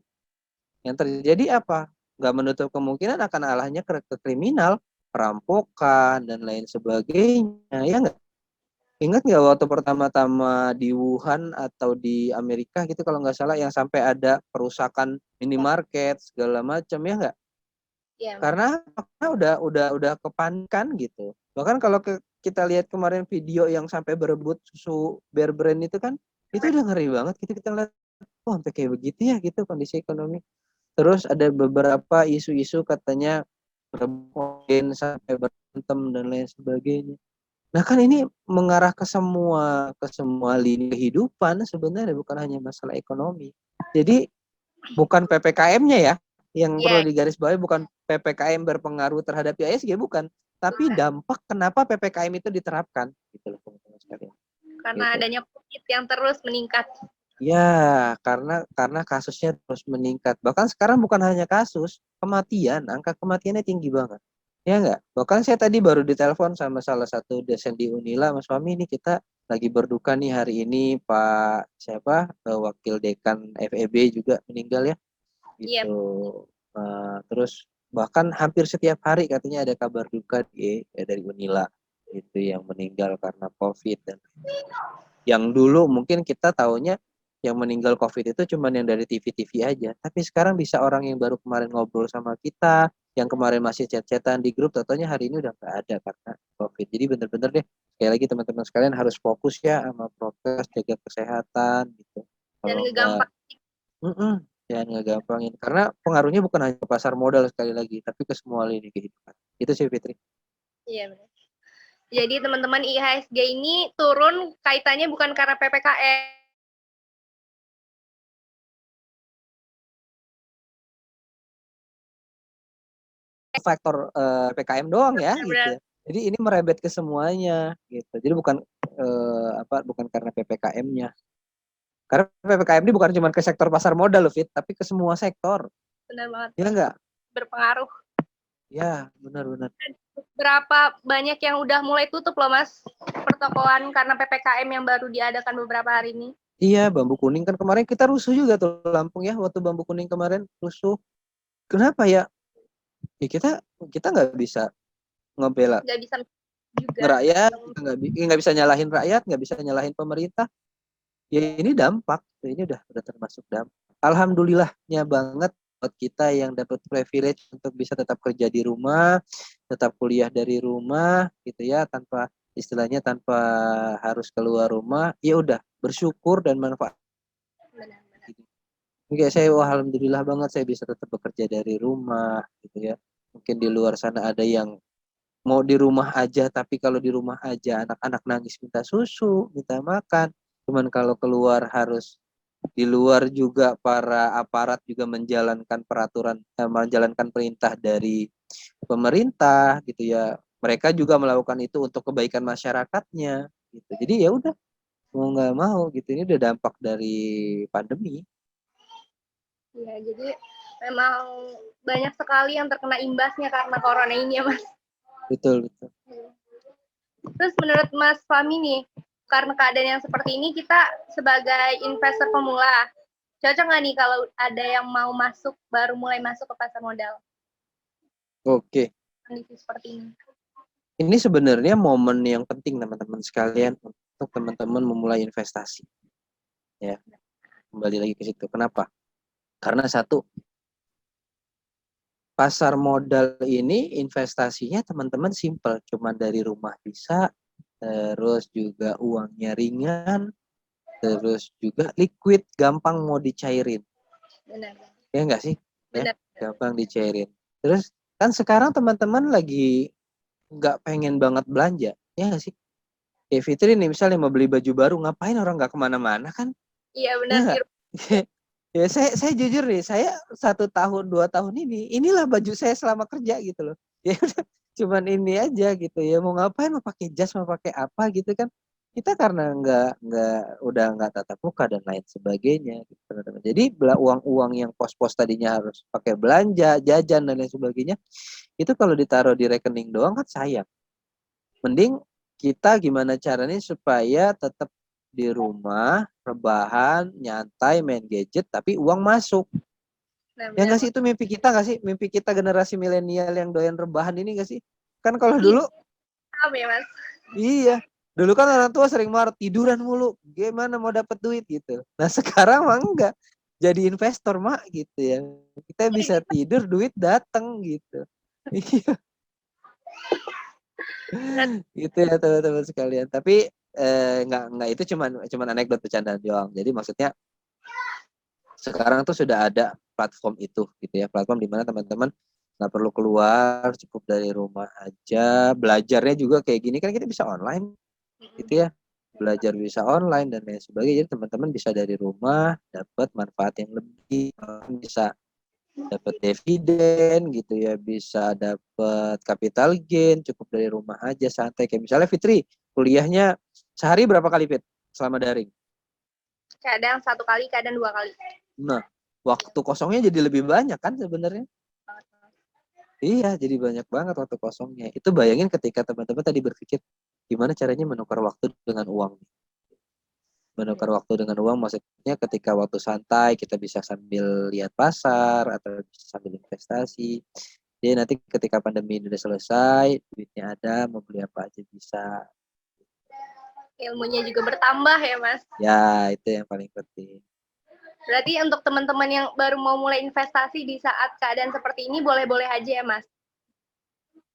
[SPEAKER 1] yang terjadi apa? Nggak menutup kemungkinan akan arahnya ke kriminal. perampokan dan lain sebagainya, ya nggak? Ingat nggak waktu pertama-tama di Wuhan atau di Amerika gitu kalau nggak salah yang sampai ada perusakan minimarket segala macam, ya nggak?
[SPEAKER 2] Iya,
[SPEAKER 1] Karena udah kepanikan gitu. Bahkan kalau kita lihat kemarin video yang sampai berebut susu Bear Brand itu kan, itu udah ngeri banget gitu kita lihat. Oh, sampai kayak begitu ya gitu kondisi ekonomi. Terus ada beberapa isu-isu katanya berebut sampai berantem dan lain sebagainya. Nah kan ini mengarah ke semua lini kehidupan sebenarnya, bukan hanya masalah ekonomi. Jadi bukan PPKM-nya ya yang perlu
[SPEAKER 2] iya,
[SPEAKER 1] digarisbawahi, bukan PPKM berpengaruh terhadap IHSG, bukan, tapi
[SPEAKER 2] bukan.
[SPEAKER 1] dampak kenapa PPKM itu diterapkan gitu loh teman-teman sekalian.
[SPEAKER 2] Karena
[SPEAKER 1] Gitu.
[SPEAKER 2] adanya COVID yang terus meningkat.
[SPEAKER 1] Ya, karena kasusnya terus meningkat. Bahkan sekarang bukan hanya kasus, kematian, angka kematiannya tinggi banget. Ya enggak? Bahkan saya tadi baru ditelepon sama salah satu dosen di Unila, Mas Fahmi, ini kita lagi berduka nih hari ini Pak siapa wakil dekan FEB juga meninggal ya.
[SPEAKER 2] Iya,
[SPEAKER 1] Gitu. Terus bahkan hampir setiap hari katanya ada kabar duka dari Unila itu yang meninggal karena COVID. Dan yang dulu mungkin kita taunya yang meninggal COVID itu cuma yang dari TV-TV aja. Tapi sekarang bisa orang yang baru kemarin ngobrol sama kita, yang kemarin masih chat-chatan di grup, tentunya hari ini udah nggak ada karena COVID. Jadi bener-bener deh, sekali lagi teman-teman sekalian harus fokus ya sama prokes, jaga kesehatan gitu.
[SPEAKER 2] dan
[SPEAKER 1] Kalau nggak,
[SPEAKER 2] ngegampang.
[SPEAKER 1] jangan ngegampangin. Karena pengaruhnya bukan hanya ke pasar modal sekali lagi, tapi ke semua lini kehidupan. Itu sih Fitri.
[SPEAKER 2] Iya, benar. Jadi teman-teman IHSG ini turun kaitannya bukan karena PPKM.
[SPEAKER 1] Faktor PKM doang ya
[SPEAKER 2] Benar-benar
[SPEAKER 1] gitu. Jadi ini merebet ke semuanya gitu. Jadi bukan bukan karena PPKM-nya. Karena PPKM ini bukan cuma ke sektor pasar modal loh, Fit, tapi ke semua sektor.
[SPEAKER 2] benar banget
[SPEAKER 1] Ya enggak?
[SPEAKER 2] berpengaruh.
[SPEAKER 1] Ya, benar-benar.
[SPEAKER 2] Berapa banyak yang udah mulai tutup loh Mas pertokoan karena PPKM yang baru diadakan beberapa hari ini.
[SPEAKER 1] Iya, bambu kuning kan kemarin kita rusuh juga tuh Lampung ya, waktu bambu kuning kemarin rusuh. Kenapa ya? Ya kita nggak bisa ngebela
[SPEAKER 2] Nggak bisa juga.
[SPEAKER 1] ngerakyat, kita nggak bisa nyalahin rakyat, nggak bisa nyalahin pemerintah. Ya ini dampak, ini udah termasuk dampak. Alhamdulillahnya banget buat kita yang dapat privilege untuk bisa tetap kerja di rumah, tetap kuliah dari rumah gitu ya, tanpa istilahnya tanpa harus keluar rumah. Ya udah, bersyukur dan manfaat.
[SPEAKER 2] Benar-benar.
[SPEAKER 1] Kayak saya, wah, alhamdulillah banget saya bisa tetap bekerja dari rumah gitu ya. Mungkin di luar sana ada yang mau di rumah aja, tapi kalau di rumah aja anak-anak nangis minta susu, minta makan. Cuman kalau keluar harus di luar juga para aparat juga menjalankan menjalankan perintah dari pemerintah gitu ya. Mereka juga melakukan itu untuk kebaikan masyarakatnya gitu. Jadi ya udah, mau nggak mau gitu, ini udah dampak dari pandemi.
[SPEAKER 2] Ya, jadi memang banyak sekali yang terkena imbasnya karena corona ini ya Mas.
[SPEAKER 1] Betul, betul.
[SPEAKER 2] Terus menurut Mas Fahmi nih, karena keadaan yang seperti ini kita sebagai investor pemula, cocok nggak nih kalau ada yang mau masuk, baru mulai masuk ke pasar modal?
[SPEAKER 1] Oke.
[SPEAKER 2] Kondisi seperti ini.
[SPEAKER 1] Ini sebenarnya momen yang penting teman-teman sekalian untuk teman-teman memulai investasi. Ya, kembali lagi ke situ. Kenapa? Karena satu, pasar modal ini investasinya teman-teman simple, cuma dari rumah bisa, terus juga uangnya ringan, terus juga liquid, gampang mau dicairin.
[SPEAKER 2] Benar.
[SPEAKER 1] Ya enggak sih? Ya,
[SPEAKER 2] Benar.
[SPEAKER 1] gampang dicairin. Terus kan sekarang teman-teman lagi nggak pengen banget belanja, ya nggak sih? Kayak Fitri nih misalnya mau beli baju baru, ngapain orang nggak kemana-mana kan?
[SPEAKER 2] Iya
[SPEAKER 1] Ya
[SPEAKER 2] benar di
[SPEAKER 1] nggak? Ya saya jujur nih, saya 1 tahun 2 tahun inilah baju saya selama kerja gitu loh. Ya udah, cuman ini aja gitu ya, mau ngapain, mau pakai jas, mau pakai apa gitu kan, kita karena udah nggak tatap muka dan lain sebagainya gitu, teman-teman. Jadi uang-uang yang pos-pos tadinya harus pakai belanja, jajan dan lain sebagainya, itu kalau ditaruh di rekening doang kan sayang. Mending kita gimana caranya supaya tetap di rumah, rebahan, nyantai, main gadget, tapi uang masuk. Ya
[SPEAKER 2] benar.
[SPEAKER 1] nggak sih, itu mimpi kita nggak sih? Mimpi kita generasi milenial yang doyan rebahan ini nggak sih? Kan kalau dulu
[SPEAKER 2] Paham ya Mas?
[SPEAKER 1] iya, dulu kan orang tua sering marah tiduran mulu, gimana mau dapat duit gitu. Nah sekarang mah enggak, jadi investor mak gitu ya. Kita bisa tidur, duit datang gitu. Iya, gitu ya teman-teman sekalian. Tapi enggak itu cuman anekdot bercandaan doang. Jadi maksudnya sekarang tuh sudah ada platform itu gitu ya, platform di mana teman-teman nggak perlu keluar, cukup dari rumah aja. Belajarnya juga kayak gini kan kita bisa online gitu ya, belajar bisa online dan lain sebagainya. Jadi teman-teman bisa dari rumah dapat manfaat yang lebih, bisa dapat dividen gitu ya, bisa dapat capital gain cukup dari rumah aja santai. Kayak misalnya Fitri kuliahnya sehari berapa kali Fit selama daring?
[SPEAKER 2] Kadang 1 kali, kadang 2 kali.
[SPEAKER 1] Nah, waktu kosongnya jadi lebih banyak kan sebenarnya. Iya, jadi banyak banget waktu kosongnya. Itu bayangin ketika teman-teman tadi berpikir gimana caranya menukar waktu dengan uang. Menukar waktu dengan uang maksudnya ketika waktu santai kita bisa sambil lihat pasar atau bisa sambil investasi. Jadi nanti ketika pandemi ini udah selesai, duitnya ada, mau beli apa aja bisa.
[SPEAKER 2] Ilmunya juga bertambah ya Mas.
[SPEAKER 1] Ya, itu yang paling penting.
[SPEAKER 2] Berarti untuk teman-teman yang baru mau mulai investasi di saat keadaan seperti ini boleh-boleh aja ya Mas?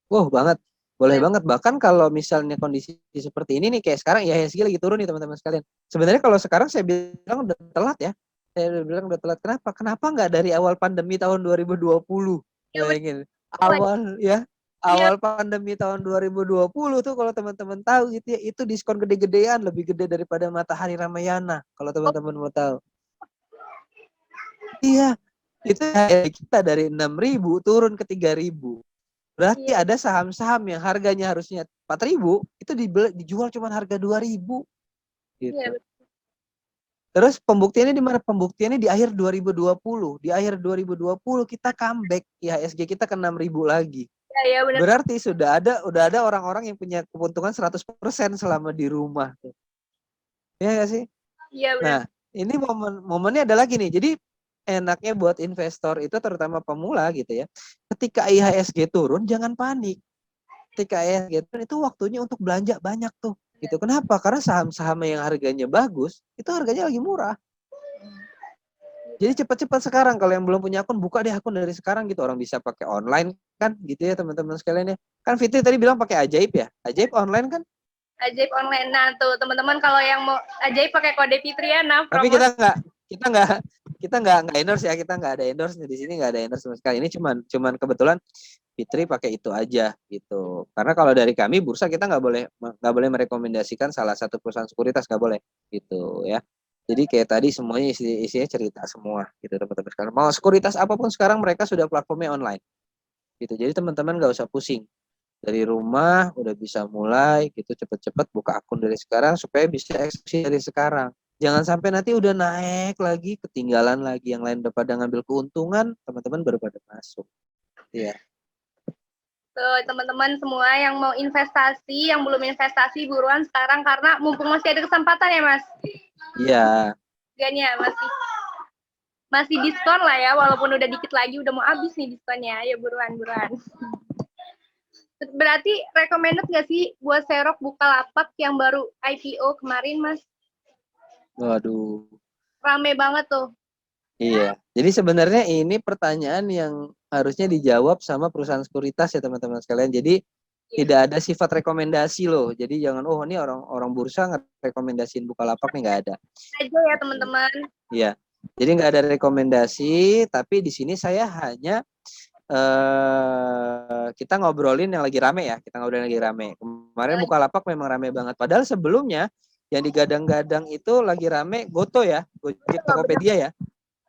[SPEAKER 1] Wow, banget. Boleh banget. Bahkan kalau misalnya kondisi seperti ini nih, kayak sekarang IHSG lagi turun nih teman-teman sekalian. Sebenarnya kalau sekarang saya bilang udah telat ya. Saya bilang udah telat. Kenapa? Kenapa nggak dari awal pandemi tahun 2020?
[SPEAKER 2] Ya
[SPEAKER 1] Bayangin.
[SPEAKER 2] betul.
[SPEAKER 1] Awal ya.
[SPEAKER 2] Iya,
[SPEAKER 1] Awal pandemi tahun 2020 tuh kalau teman-teman tahu gitu ya, itu diskon gede-gedean, lebih gede daripada Matahari Ramayana. Kalau teman-teman mau tahu. Iya, itu kita dari 6.000 turun ke 3.000. Berarti
[SPEAKER 2] iya,
[SPEAKER 1] ada saham-saham yang harganya harusnya 4.000 itu dijual cuma harga 2.000
[SPEAKER 2] iya,
[SPEAKER 1] gitu. Terus pembuktiannya di mana? Pembuktiannya di akhir 2020. Di akhir 2020 kita comeback, IHSG kita ke 6.000 lagi.
[SPEAKER 2] iya, iya benar.
[SPEAKER 1] Berarti udah ada orang-orang yang punya keuntungan 100% selama di rumah. Iya nggak sih?
[SPEAKER 2] Iya benar.
[SPEAKER 1] Nah, ini momennya ada lagi nih. Jadi enaknya buat investor itu terutama pemula gitu ya. Ketika IHSG turun jangan panik. Ketika IHSG turun itu waktunya untuk belanja banyak tuh. Gitu. Kenapa? Karena saham-saham yang harganya bagus, itu harganya lagi murah. Jadi cepat-cepat sekarang kalau yang belum punya akun buka deh akun dari sekarang gitu. Orang bisa pakai online kan gitu ya teman-teman sekalian ya. Kan Fitri tadi bilang pakai Ajaib ya. Ajaib online kan?
[SPEAKER 2] Ajaib online. Nah, tuh teman-teman kalau yang mau Ajaib pakai kode Fitriana
[SPEAKER 1] Tapi
[SPEAKER 2] promosi.
[SPEAKER 1] kita nggak endorse ya, kita nggak ada endorse di sini, nggak ada endorse sama sekali. Ini cuman kebetulan Fitri pakai itu aja gitu. Karena kalau dari kami bursa kita nggak boleh merekomendasikan salah satu perusahaan sekuritas, nggak boleh gitu ya. Jadi kayak tadi semuanya isinya cerita semua gitu teman-teman sekarang. Mau sekuritas apapun sekarang mereka sudah platformnya online gitu. Jadi teman-teman nggak usah pusing, dari rumah udah bisa mulai gitu, cepet-cepet buka akun dari sekarang supaya bisa eksekusi dari sekarang. Jangan sampai nanti udah naik lagi ketinggalan lagi, yang lain udah pada ngambil keuntungan, teman-teman baru pada masuk. Iya.
[SPEAKER 2] Tuh teman-teman semua yang mau investasi, yang belum investasi buruan sekarang karena mumpung masih ada kesempatan ya Mas.
[SPEAKER 1] Iya.
[SPEAKER 2] Harganya masih diskon lah ya, walaupun udah dikit lagi udah mau habis nih diskonnya. Ayo buruan-buruan. Berarti recommended nggak sih buat Serok Bukalapak yang baru IPO kemarin Mas?
[SPEAKER 1] Waduh.
[SPEAKER 2] Rame banget tuh.
[SPEAKER 1] Iya. Jadi sebenarnya ini pertanyaan yang harusnya dijawab sama perusahaan sekuritas ya teman-teman sekalian. Jadi
[SPEAKER 2] Iya.
[SPEAKER 1] tidak ada sifat rekomendasi loh. Jadi jangan ini orang bursa ngerekomendasiin Bukalapak nih, nggak ada.
[SPEAKER 2] Aja ya teman-teman.
[SPEAKER 1] Iya. Jadi nggak ada rekomendasi, tapi di sini saya hanya kita ngobrolin yang lagi rame ya. Kita ngobrolin yang lagi rame. Kemarin Bukalapak memang rame banget. Padahal sebelumnya yang digadang-gadang itu lagi rame Goto ya, Gojek Tokopedia ya.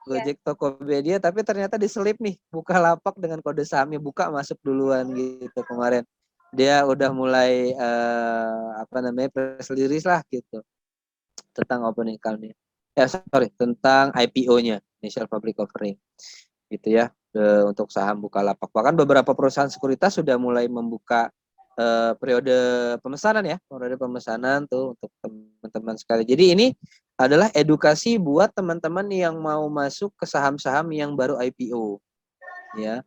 [SPEAKER 1] Gojek Tokopedia, tapi ternyata diselip nih Bukalapak dengan kode sahamnya buka masuk duluan gitu kemarin. Dia udah mulai press release lah gitu tentang opening count-nya. Tentang IPO-nya, Initial Public Offering. Gitu ya, untuk saham Bukalapak. Bahkan beberapa perusahaan sekuritas sudah mulai membuka periode pemesanan tuh untuk teman-teman sekali. Jadi ini adalah edukasi buat teman-teman yang mau masuk ke saham-saham yang baru IPO. Ya.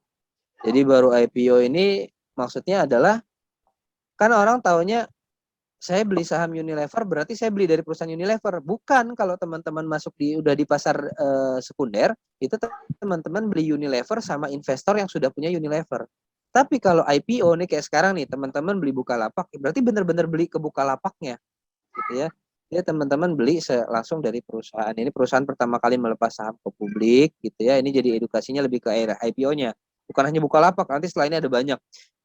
[SPEAKER 1] Jadi baru IPO ini maksudnya adalah Kan orang taunya saya beli saham Unilever berarti saya beli dari perusahaan Unilever. Bukan, kalau teman-teman masuk udah di pasar sekunder, itu teman-teman beli Unilever sama investor yang sudah punya Unilever. Tapi kalau IPO nih kayak sekarang nih, teman-teman beli Bukalapak, berarti benar-benar beli ke Bukalapaknya, gitu ya. Jadi teman-teman beli langsung dari perusahaan. Ini perusahaan pertama kali melepas saham ke publik, gitu ya. Ini jadi edukasinya lebih ke IPO-nya. Bukan hanya Bukalapak, nanti setelah ini ada banyak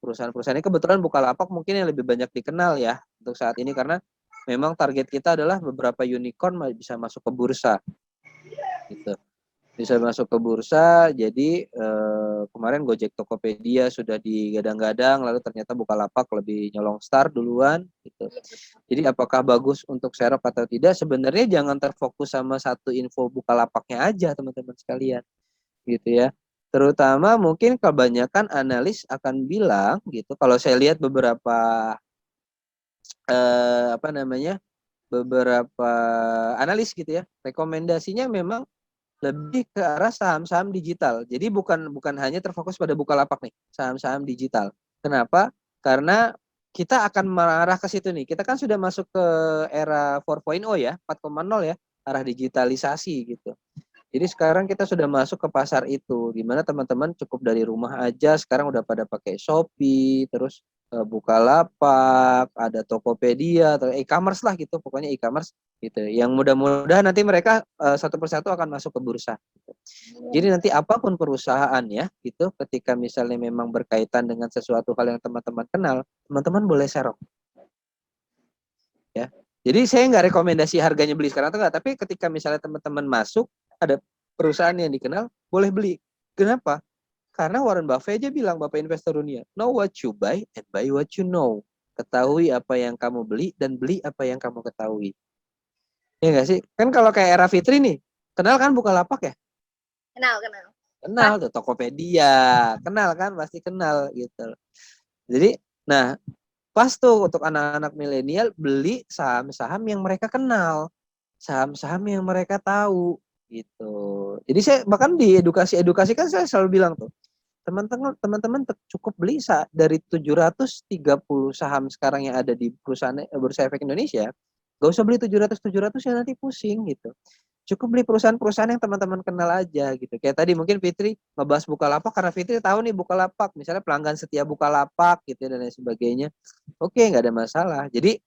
[SPEAKER 1] perusahaan-perusahaan. Ini kebetulan Bukalapak mungkin yang lebih banyak dikenal ya untuk saat ini, karena memang target kita adalah beberapa unicorn bisa masuk ke bursa gitu, bisa masuk ke bursa. Jadi kemarin Gojek Tokopedia sudah digadang-gadang, lalu ternyata Bukalapak lebih nyolong start duluan gitu. Jadi apakah bagus untuk serok atau tidak, sebenarnya jangan terfokus sama satu info Bukalapaknya aja teman-teman sekalian gitu ya. Terutama mungkin kebanyakan analis akan bilang gitu, kalau saya lihat beberapa apa namanya, beberapa analis gitu ya, rekomendasinya memang lebih ke arah saham-saham digital. Jadi bukan hanya terfokus pada Bukalapak nih, saham-saham digital. Kenapa? Karena kita akan mengarah ke situ nih. Kita kan sudah masuk ke era 4.0 ya, 4.0 ya, arah digitalisasi gitu. Jadi sekarang kita sudah masuk ke pasar itu, di mana teman-teman cukup dari rumah aja sekarang udah pada pakai Shopee, terus Bukalapak, ada Tokopedia atau e-commerce lah gitu, pokoknya e-commerce gitu. Yang mudah-mudahan nanti mereka satu persatu akan masuk ke bursa. Gitu. Jadi nanti apapun perusahaannya gitu, ketika misalnya memang berkaitan dengan sesuatu hal yang teman-teman kenal, teman-teman boleh serok. Ya. Jadi saya nggak rekomendasi harganya beli sekarang atau enggak, tapi ketika misalnya teman-teman masuk ada perusahaan yang dikenal, boleh beli. Kenapa? Karena Warren Buffett aja bilang, Bapak investor dunia, know what you buy and buy what you know. Ketahui apa yang kamu beli dan beli apa yang kamu ketahui. Ya nggak sih? Kan kalau kayak Era Fitri nih, kenal kan Bukalapak ya?
[SPEAKER 2] Kenal.
[SPEAKER 1] Kenal tuh Tokopedia, kenal kan? Pasti kenal gitu. Jadi, nah pas tuh untuk anak-anak milenial beli saham-saham yang mereka kenal, saham-saham yang mereka tahu gitu. Jadi saya bahkan di edukasi kan saya selalu bilang tuh, teman-teman cukup beli dari 730 saham sekarang yang ada di perusahaan Bursa Efek Indonesia. Gak usah beli 700 ya, nanti pusing gitu. Cukup beli perusahaan-perusahaan yang teman-teman kenal aja gitu. Kayak tadi mungkin Fitri ngebahas Bukalapak karena Fitri tahu nih Bukalapak, misalnya pelanggan setia Bukalapak gitu dan lain sebagainya. Oke, nggak ada masalah. Jadi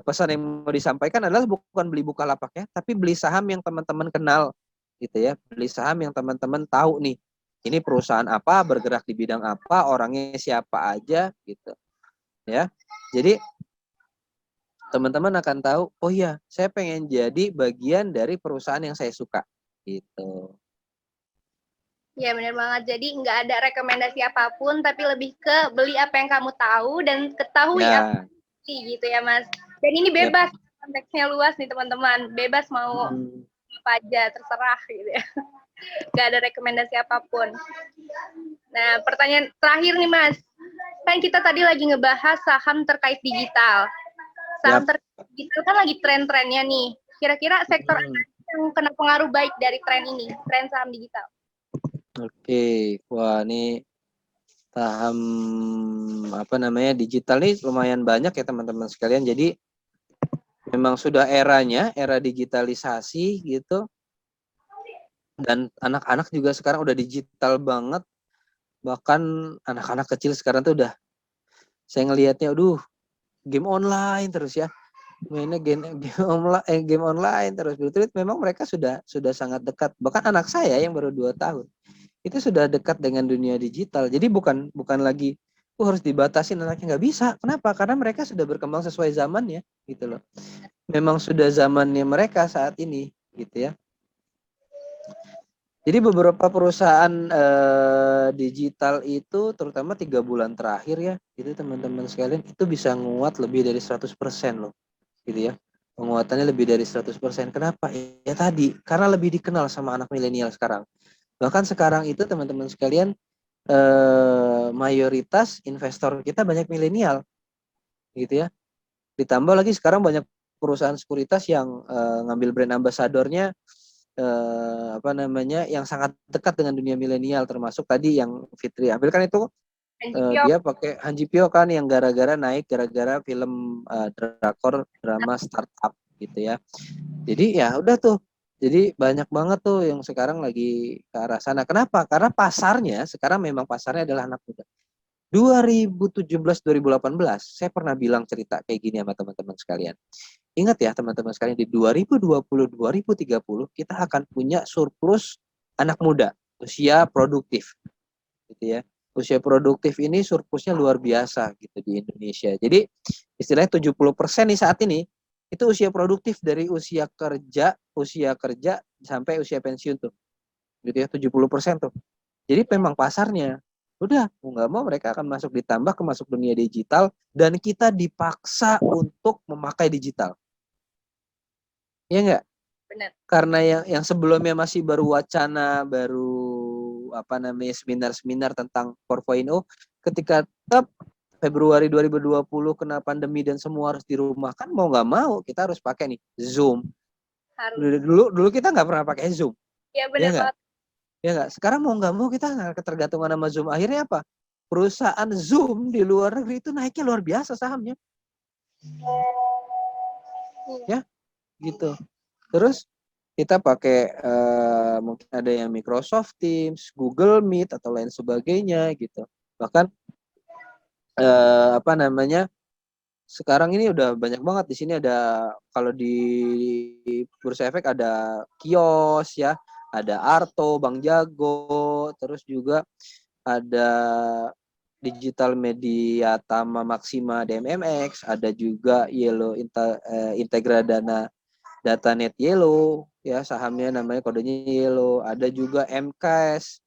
[SPEAKER 1] pesan yang mau disampaikan adalah bukan beli Bukalapak ya, tapi beli saham yang teman-teman kenal gitu ya. Beli saham yang teman-teman tahu nih. Ini perusahaan apa, bergerak di bidang apa, orangnya siapa aja gitu. Ya. Jadi teman-teman akan tahu, oh iya, saya pengen jadi bagian dari perusahaan yang saya suka, gitu.
[SPEAKER 2] Ya benar banget. Jadi nggak ada rekomendasi apapun, tapi lebih ke beli apa yang kamu tahu dan ketahui apa gitu ya Mas. Dan ini bebas, konteksnya luas nih teman-teman. Bebas mau apa aja, terserah gitu ya. Nggak ada rekomendasi apapun. Nah, pertanyaan terakhir nih Mas. Kan kita tadi lagi ngebahas saham terkait digital. Saham terkait digital kan lagi tren-trennya nih. Kira-kira sektor apa yang kena pengaruh baik dari tren ini, tren saham digital?
[SPEAKER 1] Oke, wah ini saham apa namanya digital nih lumayan banyak ya teman-teman sekalian. Jadi memang sudah eranya, era digitalisasi gitu. Dan anak-anak juga sekarang udah digital banget. Bahkan anak-anak kecil sekarang tuh udah, saya ngelihatnya, aduh, game online terus ya. Mainnya game online terus. Betul, memang mereka sudah sangat dekat. Bahkan anak saya yang baru 2 tahun itu sudah dekat dengan dunia digital. Jadi bukan lagi harus dibatasin anaknya, nggak bisa. Kenapa? Karena mereka sudah berkembang sesuai zamannya gitu loh. Memang sudah zamannya mereka saat ini gitu ya. Jadi beberapa perusahaan digital itu terutama 3 bulan terakhir ya, itu teman-teman sekalian itu bisa nguat lebih dari 100% loh. Gitu ya. Penguatannya lebih dari 100%. Kenapa? Ya tadi, karena lebih dikenal sama anak milenial sekarang. Bahkan sekarang itu teman-teman sekalian mayoritas investor kita banyak milenial gitu ya. Ditambah lagi sekarang banyak perusahaan sekuritas yang ngambil brand ambasadornya apa namanya yang sangat dekat dengan dunia milenial, termasuk tadi yang Fitri ambil kan itu
[SPEAKER 2] Han Ji Pyeong.
[SPEAKER 1] dia pakai Han Ji Pyeong kan yang gara-gara naik gara-gara film drakor drama startup gitu ya. Jadi ya udah tuh. Jadi banyak banget tuh yang sekarang lagi ke arah sana. Kenapa? Karena pasarnya sekarang memang pasarnya adalah anak muda. 2017-2018 saya pernah bilang cerita kayak gini sama teman-teman sekalian. Ingat ya teman-teman sekalian, di 2020-2030 kita akan punya surplus anak muda usia produktif gitu ya. Usia produktif ini surplusnya luar biasa gitu di Indonesia. Jadi istilahnya 70% nih saat ini itu usia produktif dari usia kerja sampai usia pensiun tuh. Gitu ya, 70% tuh. Jadi memang pasarnya udah mau nggak mau mereka akan masuk dunia digital dan kita dipaksa untuk memakai digital. Iya nggak?
[SPEAKER 2] Benar.
[SPEAKER 1] Karena yang sebelumnya masih baru wacana, baru apa namanya seminar-seminar tentang 4.0, ketika Februari 2020 kena pandemi dan semua harus dirumahkan, mau nggak mau kita harus pakai nih Zoom.
[SPEAKER 2] Harus.
[SPEAKER 1] Dulu kita nggak pernah pakai Zoom,
[SPEAKER 2] Ya
[SPEAKER 1] ya
[SPEAKER 2] benar
[SPEAKER 1] nggak?
[SPEAKER 2] banget.
[SPEAKER 1] Ya nggak. Sekarang mau nggak mau kita nggak ketergantungan sama Zoom. Akhirnya apa? Perusahaan Zoom di luar negeri itu naiknya luar biasa sahamnya, ya gitu. Terus kita pakai mungkin ada yang Microsoft Teams, Google Meet atau lain sebagainya gitu. Bahkan apa namanya? Sekarang ini udah banyak banget di sini ada kalau di Bursa Efek ada Kios ya, ada Arto, Bang Jago, terus juga ada Digital Media Tama Maxima DMMX, ada juga Integra Dana Datanet Yellow ya, sahamnya namanya kodenya Yellow, ada juga MKS,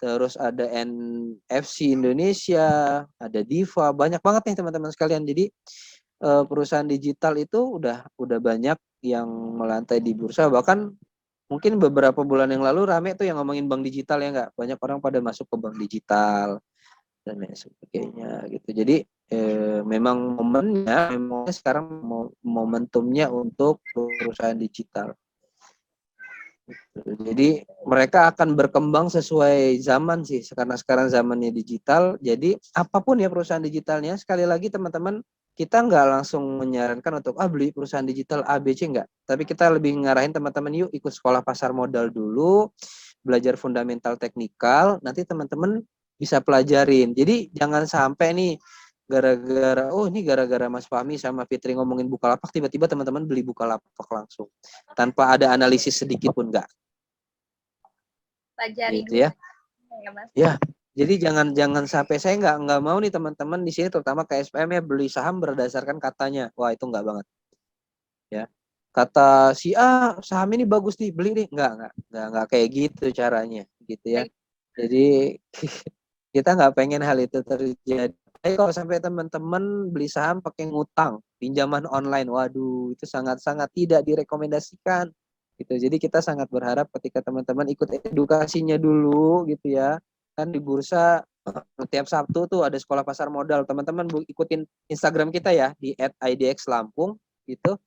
[SPEAKER 1] terus ada NFC Indonesia, ada Diva, banyak banget nih teman-teman sekalian. Jadi perusahaan digital itu udah banyak yang melantai di bursa. Bahkan mungkin beberapa bulan yang lalu rame tuh yang ngomongin bank digital ya nggak, banyak orang pada masuk ke bank digital dan lain sebagainya gitu. Jadi memang memang sekarang momentumnya untuk perusahaan digital. Jadi mereka akan berkembang sesuai zaman sih, karena sekarang zamannya digital. Jadi apapun ya perusahaan digitalnya, sekali lagi teman-teman, kita nggak langsung menyarankan untuk beli perusahaan digital A, B, C, nggak. Tapi kita lebih ngarahin teman-teman, yuk ikut sekolah pasar modal dulu, belajar fundamental teknikal, nanti teman-teman bisa pelajarin. Jadi jangan sampai nih gara-gara Mas Fahmi sama Fitri ngomongin Bukalapak, tiba-tiba teman-teman beli Bukalapak langsung tanpa ada analisis sedikit pun nggak.
[SPEAKER 2] Pelajari
[SPEAKER 1] Gitu
[SPEAKER 2] dulu
[SPEAKER 1] ya.
[SPEAKER 2] ya Mas.
[SPEAKER 1] Ya. Jadi jangan sampai, saya nggak mau nih teman-teman di sini terutama KSPM ya beli saham berdasarkan katanya. Wah, itu nggak banget. Ya. Kata si A saham ini bagus nih, beli nih. Nggak kayak gitu caranya, gitu ya. Jadi kita nggak pengen hal itu terjadi. Tapi kalau sampai teman-teman beli saham pakai ngutang, pinjaman online, waduh, itu sangat-sangat tidak direkomendasikan. Gitu. Jadi kita sangat berharap ketika teman-teman ikut edukasinya dulu, gitu ya. Kan di bursa tiap Sabtu tuh ada sekolah pasar modal. Teman-teman ikutin Instagram kita ya di @idx_lampung gitu.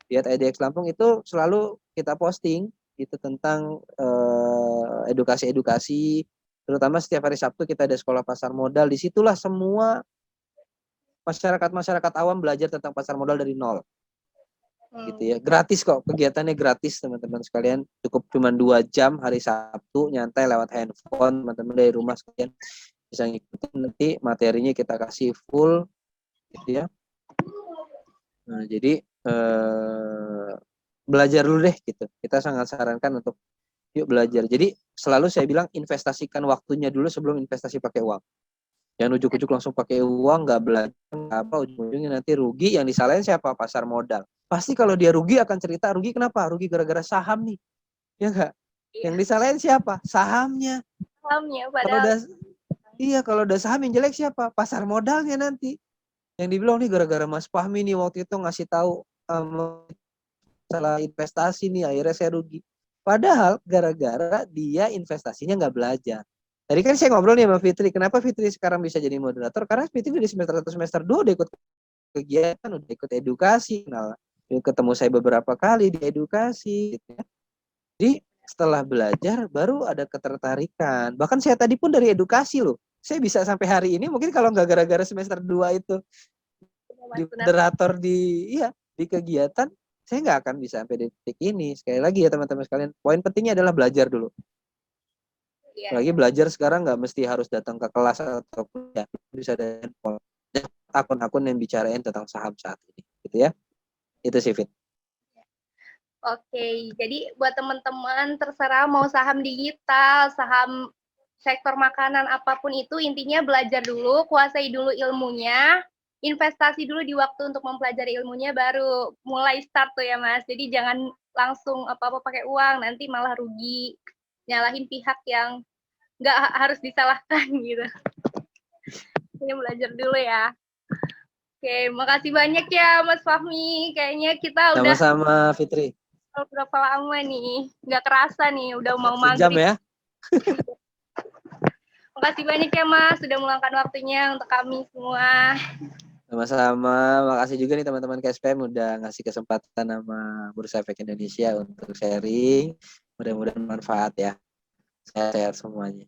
[SPEAKER 1] Di @idx Lampung itu selalu kita posting gitu tentang edukasi-edukasi, terutama setiap hari Sabtu kita ada sekolah pasar modal. Disitulah semua masyarakat awam belajar tentang pasar modal dari nol gitu ya, gratis kok, kegiatannya gratis teman-teman sekalian, cukup cuma 2 jam hari Sabtu, nyantai lewat handphone, teman-teman dari rumah sekalian bisa ngikutin, nanti materinya kita kasih full gitu ya. Nah, jadi belajar dulu deh gitu, kita sangat sarankan untuk yuk belajar. Jadi selalu saya bilang investasikan waktunya dulu sebelum investasi pakai uang. Jangan ujuk-ujuk langsung pakai uang, nggak belajar apa, ujung-ujungnya nanti rugi. Yang disalahin siapa? Pasar modal. Pasti kalau dia rugi akan cerita rugi kenapa? Rugi gara-gara saham nih, ya nggak?
[SPEAKER 2] Iya.
[SPEAKER 1] Yang disalahin siapa? Sahamnya.
[SPEAKER 2] Sahamnya
[SPEAKER 1] Kalau
[SPEAKER 2] padahal
[SPEAKER 1] udah saham yang jelek siapa? Pasar modalnya nanti. Yang dibilang nih gara-gara Mas Fahmi nih waktu itu ngasih tahu masalah investasi nih, akhirnya saya rugi. Padahal gara-gara dia investasinya nggak belajar. Tadi kan saya ngobrol nih sama Fitri, kenapa Fitri sekarang bisa jadi moderator? Karena Fitri di semester 1, semester 2 udah ikut kegiatan, udah ikut edukasi. Nah, ketemu saya beberapa kali di edukasi. Gitu ya. Jadi setelah belajar baru ada ketertarikan. Bahkan saya tadi pun dari edukasi loh. saya bisa sampai hari ini mungkin kalau nggak gara-gara semester 2 itu di
[SPEAKER 2] Mas, benar.
[SPEAKER 1] moderator di kegiatan, saya nggak akan bisa sampai detik ini. Sekali lagi ya teman-teman sekalian, poin pentingnya adalah belajar dulu.
[SPEAKER 2] Iya.
[SPEAKER 1] Lagi belajar sekarang nggak mesti harus datang ke kelas atau ya, bisa dari handphone. Akun-akun yang bicarain tentang saham saat ini, gitu ya. Itu sih Fit.
[SPEAKER 2] Oke, jadi buat teman-teman terserah mau saham digital, saham sektor makanan apapun itu, intinya belajar dulu, kuasai dulu ilmunya, investasi dulu di waktu untuk mempelajari ilmunya, baru mulai start tuh ya Mas. Jadi jangan langsung apa-apa pakai uang, nanti malah rugi, nyalahin pihak yang nggak harus disalahkan gitu. Ini belajar dulu ya. Oke, makasih banyak ya Mas Fahmi. Kayaknya kita udah
[SPEAKER 1] Sama-sama Fitri.
[SPEAKER 2] berapa lama nih? Nggak kerasa nih, udah mau
[SPEAKER 1] Sejam
[SPEAKER 2] maghrib.
[SPEAKER 1] ya.
[SPEAKER 2] Makasih banyak ya Mas, sudah meluangkan waktunya untuk kami semua.
[SPEAKER 1] Sama-sama. Makasih juga nih teman-teman KSPM udah ngasih kesempatan sama Bursa Efek Indonesia untuk sharing. Mudah-mudahan bermanfaat ya. Sehat-sehat semuanya.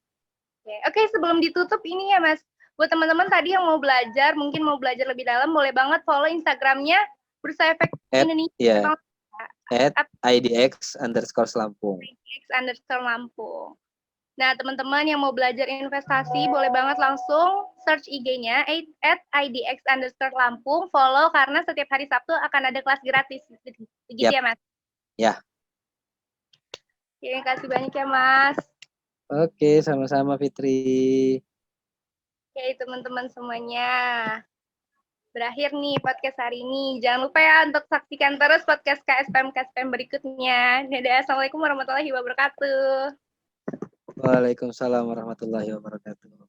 [SPEAKER 2] Oke, sebelum ditutup ini ya Mas, buat teman-teman tadi yang mau belajar, mungkin mau belajar lebih dalam, boleh banget follow Instagramnya Bursa Efek Indonesia.
[SPEAKER 1] @idx_Lampung.
[SPEAKER 2] @idx_Lampung. Nah, teman-teman yang mau belajar investasi, boleh banget langsung search IG-nya @idx_Lampung, follow karena setiap hari Sabtu akan ada kelas gratis. Begitu ya, Mas?
[SPEAKER 1] Ya.
[SPEAKER 2] Terima kasih banyak ya, Mas.
[SPEAKER 1] Oke, sama-sama Fitri.
[SPEAKER 2] Oke, teman-teman semuanya. Berakhir nih podcast hari ini. Jangan lupa ya untuk saksikan terus podcast KSPM berikutnya. Dadah, Assalamualaikum warahmatullahi wabarakatuh.
[SPEAKER 1] Waalaikumsalam warahmatullahi wabarakatuh.